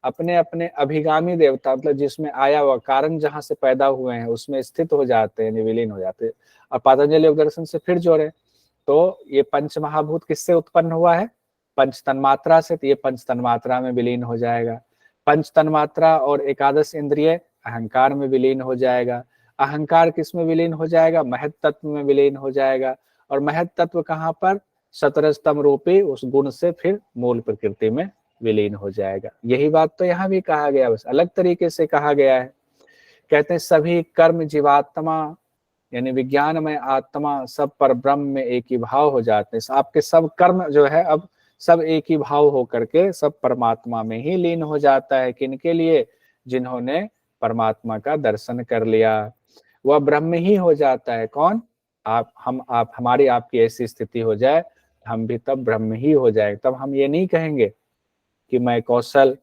अपने अपने अभिगामी देवता, मतलब जिसमें आया हुआ कारण जहां से पैदा हुए हैं उसमें स्थित हो जाते हैं, विलीन हो जाते हैं। और पातंजलि योग दर्शन से फिर जोड़े तो ये पंच महाभूत किससे उत्पन्न हुआ है? पंच तन्मात्रा से। तो ये पंच तन्मात्रा में विलीन हो जाएगा। पंच तन्मात्रा और एकादश इंद्रिय अहंकार में विलीन हो जाएगा। अहंकार किस में विलीन हो जाएगा? महत तत्व में विलीन हो जाएगा। और महत तत्व कहाँ पर? सतरजतम रूपी उस गुण से फिर मूल प्रकृति में विलीन हो जाएगा। यही बात तो यहाँ भी कहा गया, बस अलग तरीके से कहा गया है। कहते हैं सभी कर्म जीवात्मा यानी विज्ञान में आत्मा सब पर ब्रह्म में एक ही भाव हो जाते हैं। आपके सब कर्म जो है अब सब एक ही भाव हो करके सब परमात्मा में ही लीन हो जाता है। किनके लिए? जिन्होंने परमात्मा का दर्शन कर लिया, वह ब्रह्म ही हो जाता है। कौन? आप, हम, आप, हमारी आपकी ऐसी स्थिति हो जाए, हम भी तब ब्रह्म ही हो जाए। तब हम ये नहीं कहेंगे कि मैं कौशल,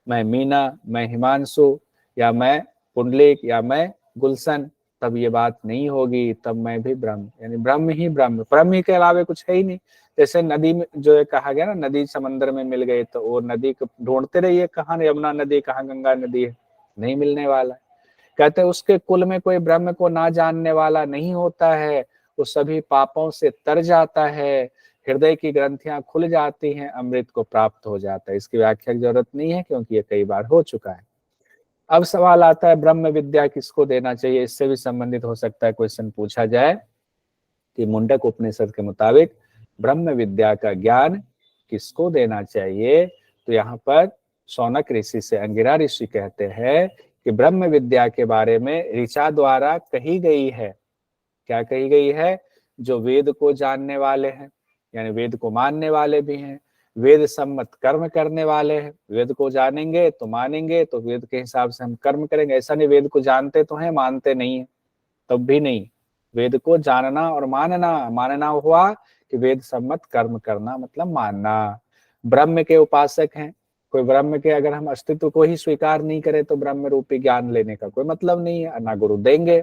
मैं मीना, मैं हिमांशु, या मैं पुंडलिक, या मैं गुलशन, तब ये बात नहीं होगी, तब मैं भी ब्रह्म, यानी ब्रह्म ही ब्रह्म, ब्रह्म ही के अलावे कुछ है ही नहीं। जैसे नदी में जो है कहा गया ना, नदी समंदर में मिल गई तो वो नदी को ढूंढते रहिए, कहाँ यमुना नदी, कहाँ गंगा नदी है, नहीं मिलने वाला है। कहते हैं उसके कुल में कोई ब्रह्म को ना जानने वाला नहीं होता है, वो सभी पापों से तर जाता है, हृदय की ग्रंथियां खुल जाती हैं, अमृत को प्राप्त हो जाता है। इसकी व्याख्या की जरूरत नहीं है क्योंकि ये कई बार हो चुका है। अब सवाल आता है ब्रह्म विद्या किसको देना चाहिए, इससे भी संबंधित हो सकता है क्वेश्चन पूछा जाए कि मुंडक उपनिषद के मुताबिक ब्रह्म विद्या का ज्ञान किसको देना चाहिए। तो यहाँ पर शौनक ऋषि से अंगिरा ऋषि कहते हैं कि ब्रह्म विद्या के बारे में ऋचा द्वारा कही गई है। क्या कही गई है? जो वेद को जानने वाले हैं, यानी वेद को मानने वाले भी हैं, वेद सम्मत कर्म करने वाले हैं। वेद को जानेंगे तो मानेंगे, तो वेद के हिसाब से हम कर्म करेंगे। ऐसा नहीं वेद को जानते तो हैं, मानते नहीं है, तब भी नहीं। वेद को जानना और मानना, मानना हुआ कि वेद सम्मत कर्म करना, मतलब मानना। ब्रह्म के उपासक हैं, कोई ब्रह्म के अगर हम अस्तित्व को ही स्वीकार नहीं करें तो ब्रह्म रूपी ज्ञान लेने का कोई मतलब नहीं है, ना गुरु देंगे।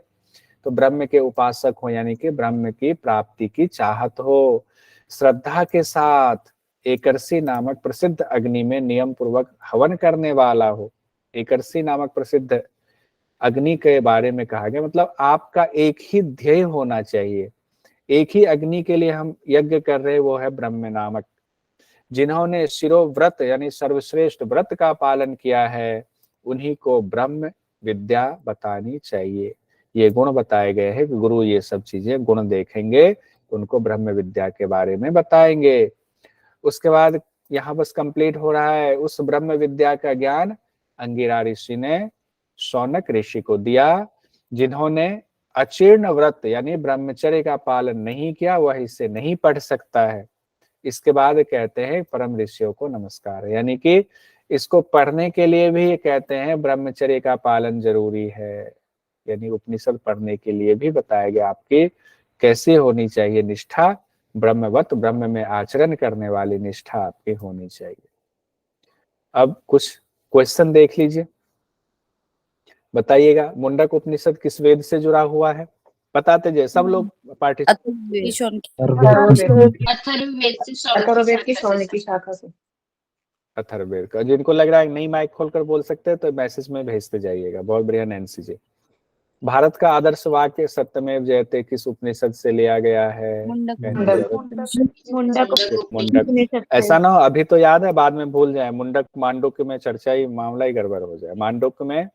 तो ब्रह्म के उपासक हो, यानी कि ब्रह्म की प्राप्ति की चाहत हो, श्रद्धा के साथ एकर्षी नामक प्रसिद्ध अग्नि में नियम पूर्वक हवन करने वाला हो। एकर्षी नामक प्रसिद्ध अग्नि के बारे में कहा गया, मतलब आपका एक ही ध्येय होना चाहिए, एक ही अग्नि के लिए हम यज्ञ कर रहे, वो है ब्रह्म नामक। जिन्होंने शिरोव्रत यानी सर्वश्रेष्ठ व्रत का पालन किया है, उन्हीं को ब्रह्म विद्या बतानी चाहिए। ये गुण बताए गए हैं कि गुरु ये सब चीजें गुण देखेंगे, उनको ब्रह्म विद्या के बारे में बताएंगे। उसके बाद यहाँ बस कंप्लीट हो रहा है। उस ब्रह्म विद्या का ज्ञान अंगिरा ऋषि ने शौनक ऋषि को दिया। जिन्होंने अचीर्ण व्रत यानी ब्रह्मचर्य का पालन नहीं किया, वह इसे नहीं पढ़ सकता है। इसके बाद कहते हैं परम ऋषियों को नमस्कार, यानी कि इसको पढ़ने के लिए भी ये कहते हैं ब्रह्मचर्य का पालन जरूरी है। यानी उपनिषद पढ़ने के लिए भी बताया गया आपकी कैसे होनी चाहिए निष्ठा, ब्रह्मवत, ब्रह्म में आचरण करने वाली निष्ठा आपकी होनी चाहिए। अब कुछ क्वेश्चन देख लीजिए, बताइएगा मुंडक उपनिषद किस वेद से जुड़ा हुआ है? बताते जाए सब लोग पार्टिसिपेट। अथर्ववेद की शौनक की शाखा से। अथर्ववेद का, जिनको लग रहा है नहीं माइक खोलकर बोल सकते हैं तो मैसेज में भेजते जाइएगा। बहुत बढ़िया नैन्सी जी। भारत का आदर्श वाक्य सत्यमेव जयते किस उपनिषद से लिया गया है? मुंडक। ऐसा ना हो अभी तो याद है, बाद में भूल जाए। मुंडक मांडुक्य में चर्चा ही मामला ही गड़बड़ हो जाए। मांडुक्य में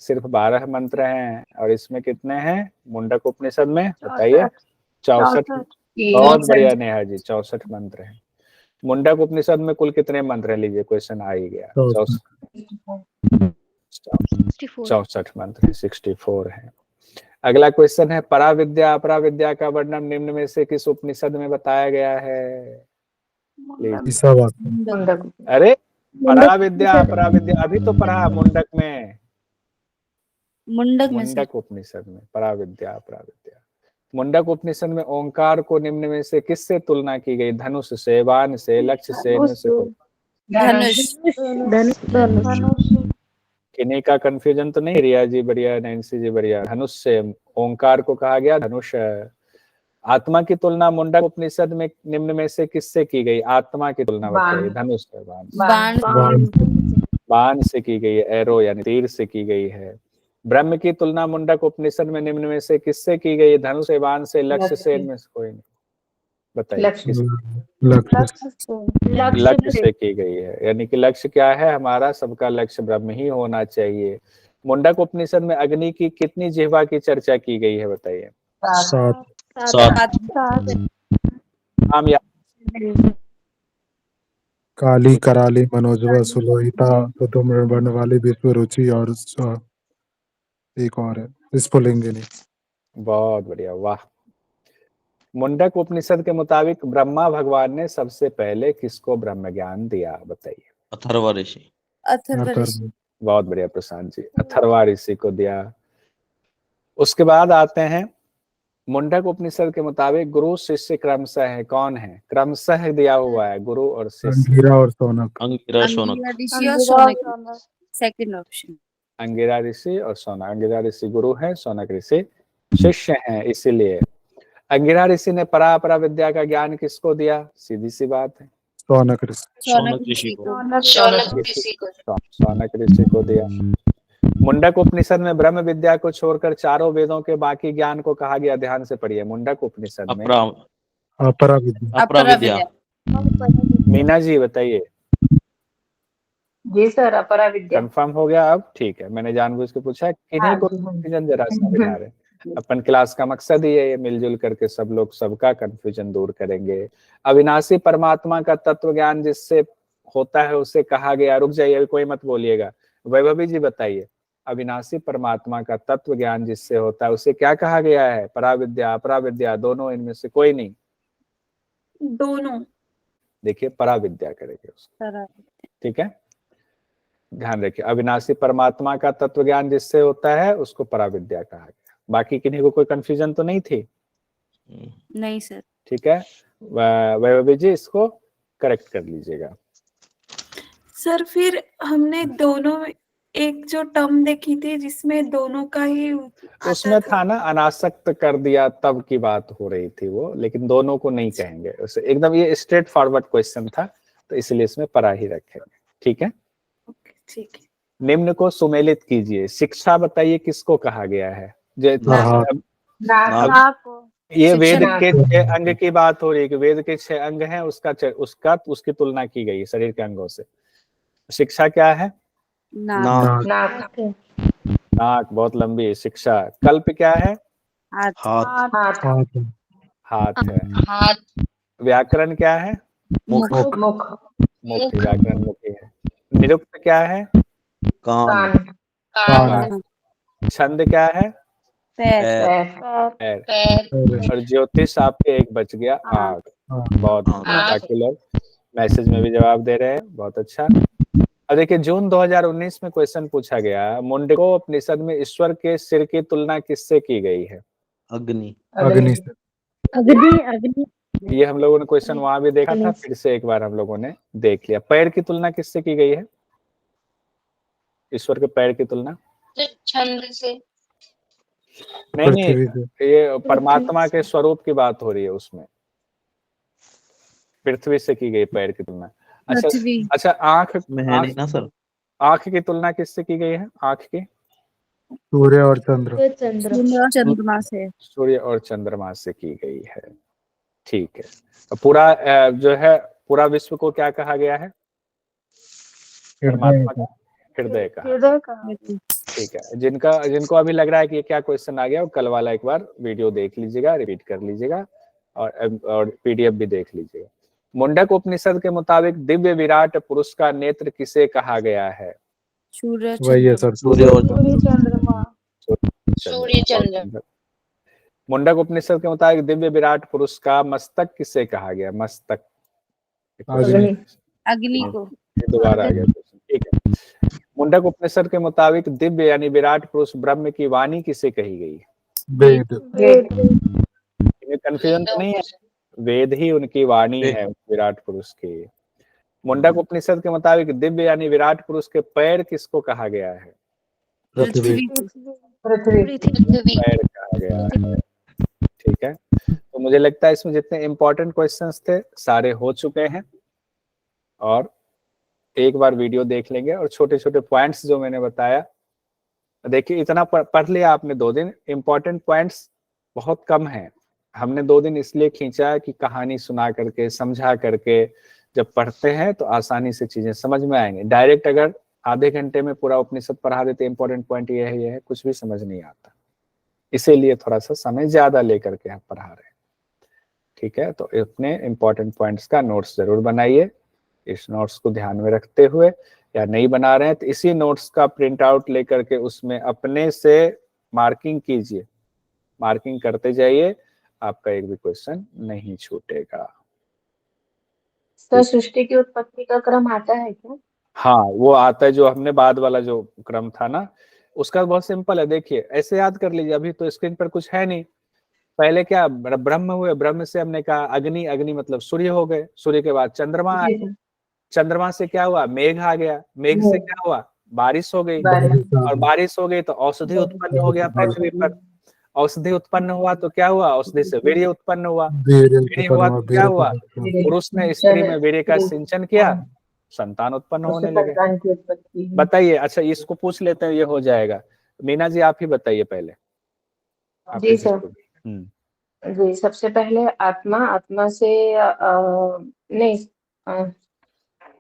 सिर्फ 12 मंत्र हैं और इसमें कितने हैं मुंडक उपनिषद में? बताइए। 64। बहुत बढ़िया नेहा जी, 64 मंत्र हैं। मुंडक उपनिषद में कुल कितने मंत्र हैं? लीजिए क्वेश्चन आ ही गया। 64 मंत्र, 64 है। अगला क्वेश्चन है पराविद्या अपराविद्या का वर्णन निम्न में से किस उपनिषद में बताया गया है? अरे पराविद्या अपराविद्या अभी तो पढ़ा मुंडक में, मुंडक उपनिषद में पराविद्या अपराविद्या। मुंडक उपनिषद में ओंकार को निम्न में से किससे तुलना की गई? धनुष से, बाण से, लक्ष्य से, किन्हीं का कंफ्यूजन तो नहीं? रिया जी बढ़िया, नैन्सी जी बढ़िया। धनुष से ओंकार को कहा गया धनुष। आत्मा की तुलना मुंडक उपनिषद में निम्न में से किससे की गई? आत्मा की तुलना बताइए। धनुष से, बाण से की गई है, एरो यानी तीर से की गई है। ब्रह्म की तुलना मुंडक उपनिषद में निम्न में से किससे की गई? धनुष से, बाण से, लक्ष्य से, इनमें से कोई नहीं। बताइए। लक्ष्य से की गई है, यानी कि लक्ष्य क्या है हमारा? सबका लक्ष्य ब्रह्म ही होना चाहिए। मुंडक उपनिषद में अग्नि की कितनी जिह्वा की चर्चा की गई है? बताइए। 7। काली, कराली, मनोजवा, सुलोहिता, सुधुम्र, वर्णवाली, विश्व रुचि और एक और है स्फुलिंगिनी। बहुत बढ़िया, वाह। मुंडक उपनिषद के मुताबिक ब्रह्मा भगवान ने सबसे पहले किसको ब्रह्म ज्ञान दिया? बताइए। अथर्व ऋषि। बहुत बढ़िया प्रशांत जी, अथर्वा ऋषि को दिया। उसके बाद आते हैं मुंडक उपनिषद के मुताबिक गुरु शिष्य क्रमशः है, कौन है? क्रमशः दिया हुआ है गुरु और शिष्य। अंगिरा और शौनक। अंगिरा शौनक। Second option. अंगिरा ऋषि और शौनक। अंगिरा ऋषि गुरु है, शौनक ऋषि शिष्य हैं इसीलिए। अंगिरा ऋषि ने परा अपरा विद्या का ज्ञान किसको दिया? सीधी सी बात है, शौनक ऋषि। शौनक ऋषि को। शौनक ऋषि को दिया। मुंडक उपनिषद में ब्रह्म विद्या को छोड़कर चारों वेदों के बाकी ज्ञान को कहा गया। ध्यान से पढ़िए, मुंडक उपनिषद में। अपरा विद्या। अपरा विद्या। मीना जी बताइए। जी सर, अपरा विद्या। कंफर्म हो गया अब? ठीक है, मैंने जानबूझ के पूछा, किन्हीं को कंफ्यूजन जरा सा बिठा रहे। अपन क्लास का मकसद ही है ये, मिलजुल करके सब लोग सबका कंफ्यूजन दूर करेंगे। अविनाशी परमात्मा का तत्व ज्ञान जिससे होता है उसे कहा गया। रुक जाइए, अभी कोई मत बोलिएगा। वैभवी जी बताइए, अविनाशी परमात्मा का तत्व ज्ञान जिससे होता है उसे क्या कहा गया है? पराविद्या, अपराविद्या, दोनों, इनमें से कोई नहीं? दोनों। देखिए, पराविद्या करेंगे उसको, ठीक है, ध्यान रखिए। अविनाशी परमात्मा का तत्व ज्ञान जिससे होता है उसको पराविद्या कहा गया। बाकी किन्हीं को कोई कंफ्यूजन तो नहीं थी? नहीं सर। ठीक है, वैभवी जी इसको करेक्ट कर लीजिएगा। सर फिर हमने दोनों में एक जो टर्म देखी थी जिसमें दोनों का ही उसमें था ना, अनासक्त कर दिया तब की बात हो रही थी वो, लेकिन दोनों को नहीं कहेंगे उसे। एकदम ये स्ट्रेट फॉरवर्ड क्वेश्चन था, तो इसलिए इसमें परा ही रखेंगे, ठीक है। ठीक है। निम्न को सुमेलित कीजिए। शिक्षा बताइए किसको कहा गया है? ये वेद के 6 अंग की बात हो रही है कि वेद के 6 अंग हैं, उसकी तुलना की गई है शरीर के अंगों से। शिक्षा क्या है? नाक, बहुत लंबी है शिक्षा। कल्प क्या है? हाथ। हाथ है। व्याकरण क्या है? मुख। मुख्य व्याकरण मुख्य है। निरुक्त क्या है? कान। छंद क्या है? पैर। और ज्योतिष आपके एक बच गया, आग। बहुत स्पेक्युलर, मैसेज में भी जवाब दे रहे हैं, बहुत अच्छा। अब देखिए, जून 2019 में क्वेश्चन पूछा गया, मुंडको उपनिषद में ईश्वर के सिर की तुलना किससे की गई है? अग्नि। ये हम लोगों ने क्वेश्चन वहां भी देखा था, फिर से एक बार हम लोगों ने देख लिया। पैर की तुलना किससे की गई है? ईश्वर के पैर की तुलना छंद से। नहीं, ये परमात्मा के स्वरूप की बात हो रही है, उसमें पृथ्वी से की गई पैर की तुलना। अच्छा, आंख नहीं ना सर। आंख की तुलना किससे की गई है? आंख की सूर्य और चंद्र। सूर्य और चंद्रमा से की गई है, ठीक है। पूरा जो है, पूरा विश्व को क्या कहा गया है? परमात्मा का हृदय का। ठीक है, जिनको अभी लग रहा है कि ये क्या क्वेश्चन आ गया, वो कल वाला एक बार वीडियो देख लीजिएगा, रिपीट कर लीजिएगा, और पीडीएफ भी देख लीजिएगा। मुंडक उपनिषद के मुताबिक दिव्य विराट पुरुष का नेत्र किसे कहा गया है? वही है सर, सूर्य चंद्र। मुंडक उपनिषद के मुताबिक दिव्य विराट पुरुष का मस्तक किसे कहा गया? मस्तक अग्नि को। दोबारा आ गया क्वेश्चन, ठीक है। मुंडक उपनिषद के मुताबिक दिव्य यानी विराट पुरुष ब्रह्म की वाणी किसे कही गई? वेद। कंफ्यूजन तो नहीं है, वेद ही उनकी वाणी है विराट पुरुष की। मुंडक उपनिषद के मुताबिक दिव्य यानी विराट पुरुष के पैर किसको कहा गया है? पृथ्वी। पैर कहा गया है, ठीक है। तो मुझे लगता है इसमें जितने इंपॉर्टेंट क्वेश्चंस थे सारे हो चुके हैं, और एक बार वीडियो देख लेंगे और छोटे छोटे पॉइंट्स जो मैंने बताया, देखिए इतना पढ़ लिया आपने 2 दिन। इंपॉर्टेंट पॉइंट्स बहुत कम है, हमने 2 दिन इसलिए खींचा कि कहानी सुना करके, समझा करके जब पढ़ते हैं तो आसानी से चीजें समझ में आएंगे। डायरेक्ट अगर आधे घंटे में पूरा उपनिषद पढ़ा देते, इंपॉर्टेंट पॉइंट ये है, कुछ भी समझ नहीं आता। इसीलिए थोड़ा सा समय ज्यादा लेकर के हम पढ़ा रहे हैं, ठीक है। तो इतने इंपॉर्टेंट पॉइंट्स का नोट्स जरूर बनाइए। इस नोट्स को ध्यान में रखते हुए, या नहीं बना रहे हैं तो इसी नोट्स का प्रिंट आउट लेकर के उसमें अपने से मार्किंग कीजिए, मार्किंग करते जाइए, आपका एक भी क्वेश्चन नहीं छूटेगा। सर, सृष्टि की उत्पत्ति का क्रम आता है क्या? हाँ, वो आता है, जो हमने बाद वाला जो क्रम था ना, उसका बहुत सिंपल है। देखिए, ऐसे याद कर लीजिए, अभी तो स्क्रीन पर कुछ है नहीं। पहले क्या ब्रह्म हुए, ब्रह्म से हमने कहा अग्नि, अग्नि मतलब सूर्य हो गए, सूर्य के बाद चंद्रमा आए, चंद्रमा से क्या हुआ? मेघ आ गया, मेघ से क्या हुआ? बारिश हो गई, और बारिश हो गई तो औषधि उत्पन्न हो गया पृथ्वी पर, औषधि उत्पन्न हुआ तो क्या हुआ, औषधि से वीर्य उत्पन्न हुआ, वीर्य वीर्य हुआ तो क्या हुआ, वीर्य पुरुष ने स्त्री में वीर्य का सिंचन किया, संतान उत्पन्न उससे होने लगे। संतान की उत्पत्ति हुई। बताइए, अच्छा इसको पूछ लेते हैं, ये हो जाएगा। मीना जी आप ही बताइए पहले, आप जी ही सर। जी, सबसे पहले आत्मा, आत्मा से नहीं,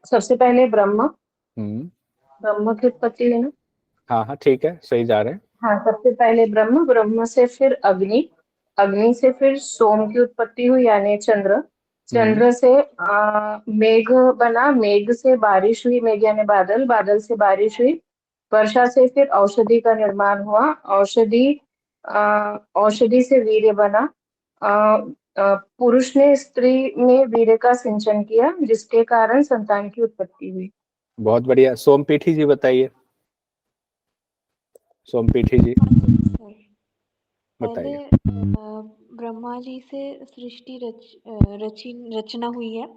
सबसे पहले ब्रह्म, ब्रह्म की उत्पत्ति है ना। हाँ हाँ ठीक है, सही जा रहे हैं। हाँ, सबसे पहले ब्रह्म, ब्रह्म से फिर अग्नि, अग्नि से फिर सोम की उत्पत्ति हुई यानी चंद्र, चंद्र से मेघ बना, मेघ से बारिश हुई, मेघ यानी बादल, बादल से बारिश हुई, वर्षा से फिर औषधि का निर्माण हुआ, औषधि औषधि से वीर्य बना, पुरुष ने स्त्री में वीर्य का सिंचन किया जिसके कारण संतान की उत्पत्ति हुई। बहुत बढ़िया। सोमपीठी जी बताइए, सोमपीठी जी पहले बताइए। ब्रह्मा जी से सृष्टि रचना हुई है,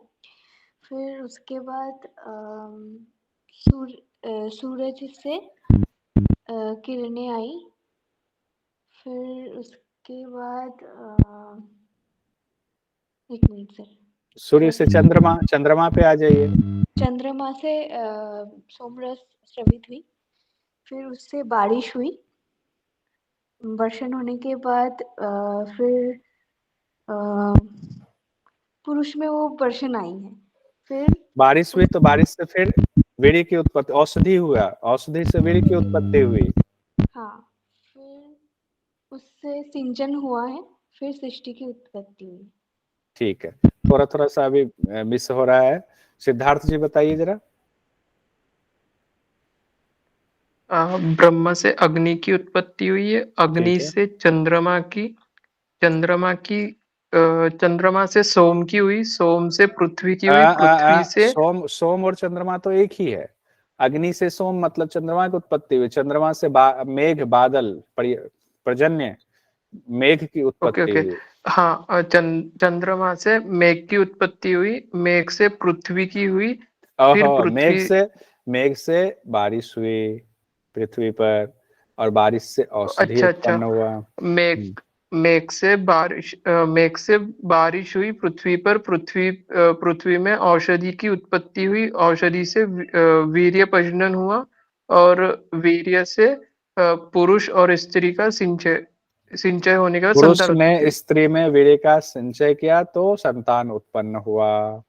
फिर उसके बाद सूरज से किरणें आई, फिर उसके बाद एक मिनट सर, सूर्य से चंद्रमा, चंद्रमा पे आ जाइए। चंद्रमा से सोमरस स्रवित हुई, फिर उससे बारिश हुई, वर्षण होने के बाद फिर पुरुष में वो वर्षण आई है, फिर बारिश हुई तो बारिश से फिर वीर्य की उत्पत्ति, औषधि हुआ, औषधि से वीर्य की उत्पत्ति हुई। हाँ, फिर उससे सिंचन हुआ है, फिर सृष्टि की उत्पत्ति हुई। ठीक है, थोड़ा थोड़ा सा अभी मिस हो रहा है। सिद्धार्थ जी बताइए जरा। ब्रह्मा से अग्नि की उत्पत्ति हुई है, अग्नि ठीक है। से चंद्रमा की, चंद्रमा से सोम की हुई, सोम से पृथ्वी की हुई, पृथ्वी से सोम और चंद्रमा तो एक ही है। अग्नि से सोम मतलब चंद्रमा की उत्पत्ति हुई, चंद्रमा से मेघ, बादल, पर्जन्य, मेघ की उत्पत्ति हुई। हाँ, चंद्रमा से मेघ की उत्पत्ति हुई, मेघ से पृथ्वी की हुई, फिर पृथ्वी, मेघ से बारिश हुई पृथ्वी पर, और बारिश से औषधि उत्पन्न हुआ। मेघ से बारिश हुई पृथ्वी पर, पृथ्वी में औषधि की उत्पत्ति हुई, औषधि से वीर्य प्रजनन हुआ, और वीर्य से पुरुष और स्त्री का सिंचय होने का पुरुष संतान ने स्त्री में वीर्य का संचय किया तो संतान उत्पन्न हुआ।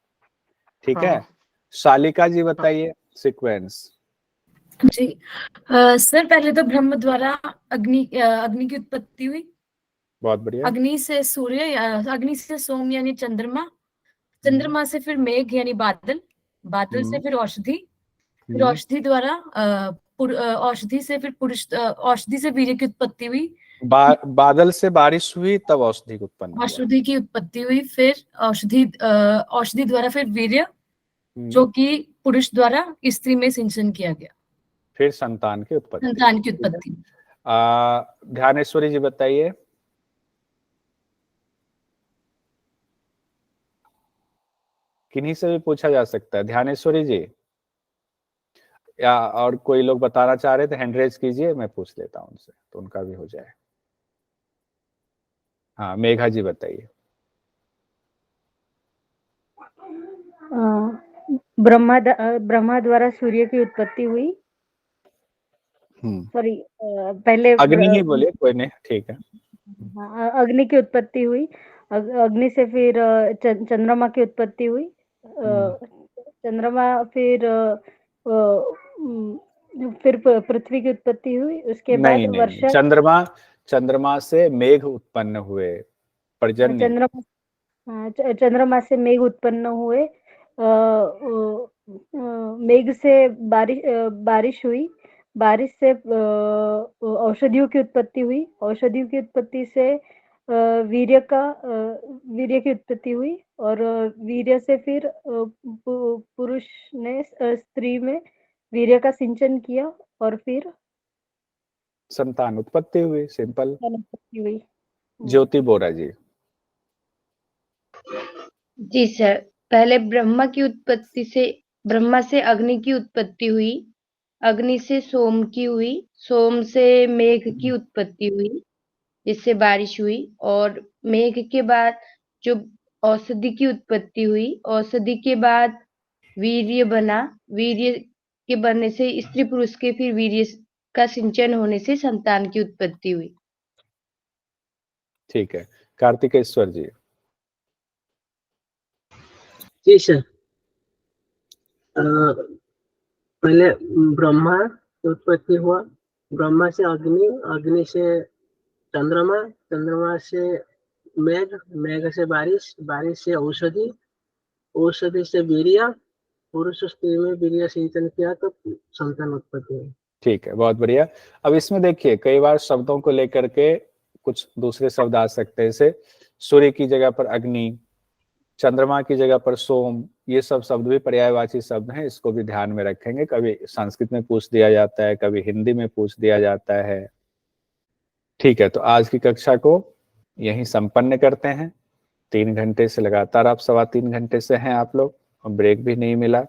ठीक है, शालिका जी बताइए सीक्वेंस। जी सर, पहले तो ब्रह्म द्वारा अग्नि की उत्पत्ति हुई। बहुत बढ़िया। अग्नि से सूर्य, अग्नि से सोम यानी चंद्रमा, चंद्रमा से फिर मेघ यानी बादल, बादल से फिर औषधि, फिर औषधि द्वारा औषधि से फिर पुरुष, औषधि से वीर्य की उत्पत्ति हुई। बादल से बारिश हुई तब औषधि उत्पन्न हुआ। औषधि की उत्पत्ति हुई, फिर औषधि द्वारा फिर वीर्य, जो कि पुरुष द्वारा स्त्री में सिंचन किया गया, फिर संतान की उत्पत्ति। संतान की उत्पत्ति। ध्यानेश्वरी जी बताइए। किन्हीं से भी पूछा जा सकता है, ध्यानेश्वरी जी, या और कोई लोग बताना चाह रहे थे हैंड रेज कीजिए, मैं पूछ लेता हूं उनसे तो उनका भी हो जाए। हाँ, मेघा जी बताइए। ब्रह्मा द्वारा सूर्य की उत्पत्ति हुई। सॉरी, पहले अग्नि ही बोलिए, कोई नहीं, ठीक है। हाँ, अग्नि की उत्पत्ति हुई, अग्नि से फिर चंद्रमा की उत्पत्ति हुई, चंद्रमा फिर पृथ्वी की उत्पत्ति हुई, उसके बाद वर्षा। चंद्रमा से मेघ उत्पन्न हुए, पर्जन्य। चंद्रमा से मेघ उत्पन्न हुए, मेघ से बारिश हुई, बारिश से औषधियों की उत्पत्ति हुई, औषधियों की उत्पत्ति से वीर्य की उत्पत्ति हुई, और वीर्य से फिर पुरुष ने स्त्री में वीर्य का सिंचन किया, और फिर संतान उत्पत्ति हुई। सिंपल। हुई। ज्योति बोरा जी। जी सर, पहले ब्रह्मा से अग्नि की उत्पत्ति हुई, अग्नि से सोम की हुई, सोम से मेघ की उत्पत्ति हुई, जिससे बारिश हुई, और मेघ के बाद जो औषधि की उत्पत्ति हुई, औषधि के बाद वीर्य बना, वीर्य के बनने से स्त्री पुरुष के फिर वीर्य का सिंचन होने से संतान की उत्पत्ति हुई। ठीक है, कार्तिकेश्वर जी। जी सर, पहले ब्रह्मा की उत्पत्ति हुआ, ब्रह्मा से अग्नि, अग्नि से चंद्रमा, चंद्रमा से मेघ, मेघ से बारिश, बारिश से औषधि, औषधि से वीर्य, पुरुष स्त्री में वीर्य सिंचन किया तो संतान उत्पत्ति हुई। ठीक है, बहुत बढ़िया। अब इसमें देखिए कई बार शब्दों को लेकर के कुछ दूसरे शब्द आ सकते हैं, जैसे सूर्य की जगह पर अग्नि, चंद्रमा की जगह पर सोम, ये सब शब्द भी पर्यायवाची शब्द हैं, इसको भी ध्यान में रखेंगे। कभी संस्कृत में पूछ दिया जाता है, कभी हिंदी में पूछ दिया जाता है। ठीक है, तो आज की कक्षा को यहीं संपन्न करते हैं। 3 घंटे से लगातार आप 3.25 घंटे से हैं आप लोग, और ब्रेक भी नहीं मिला।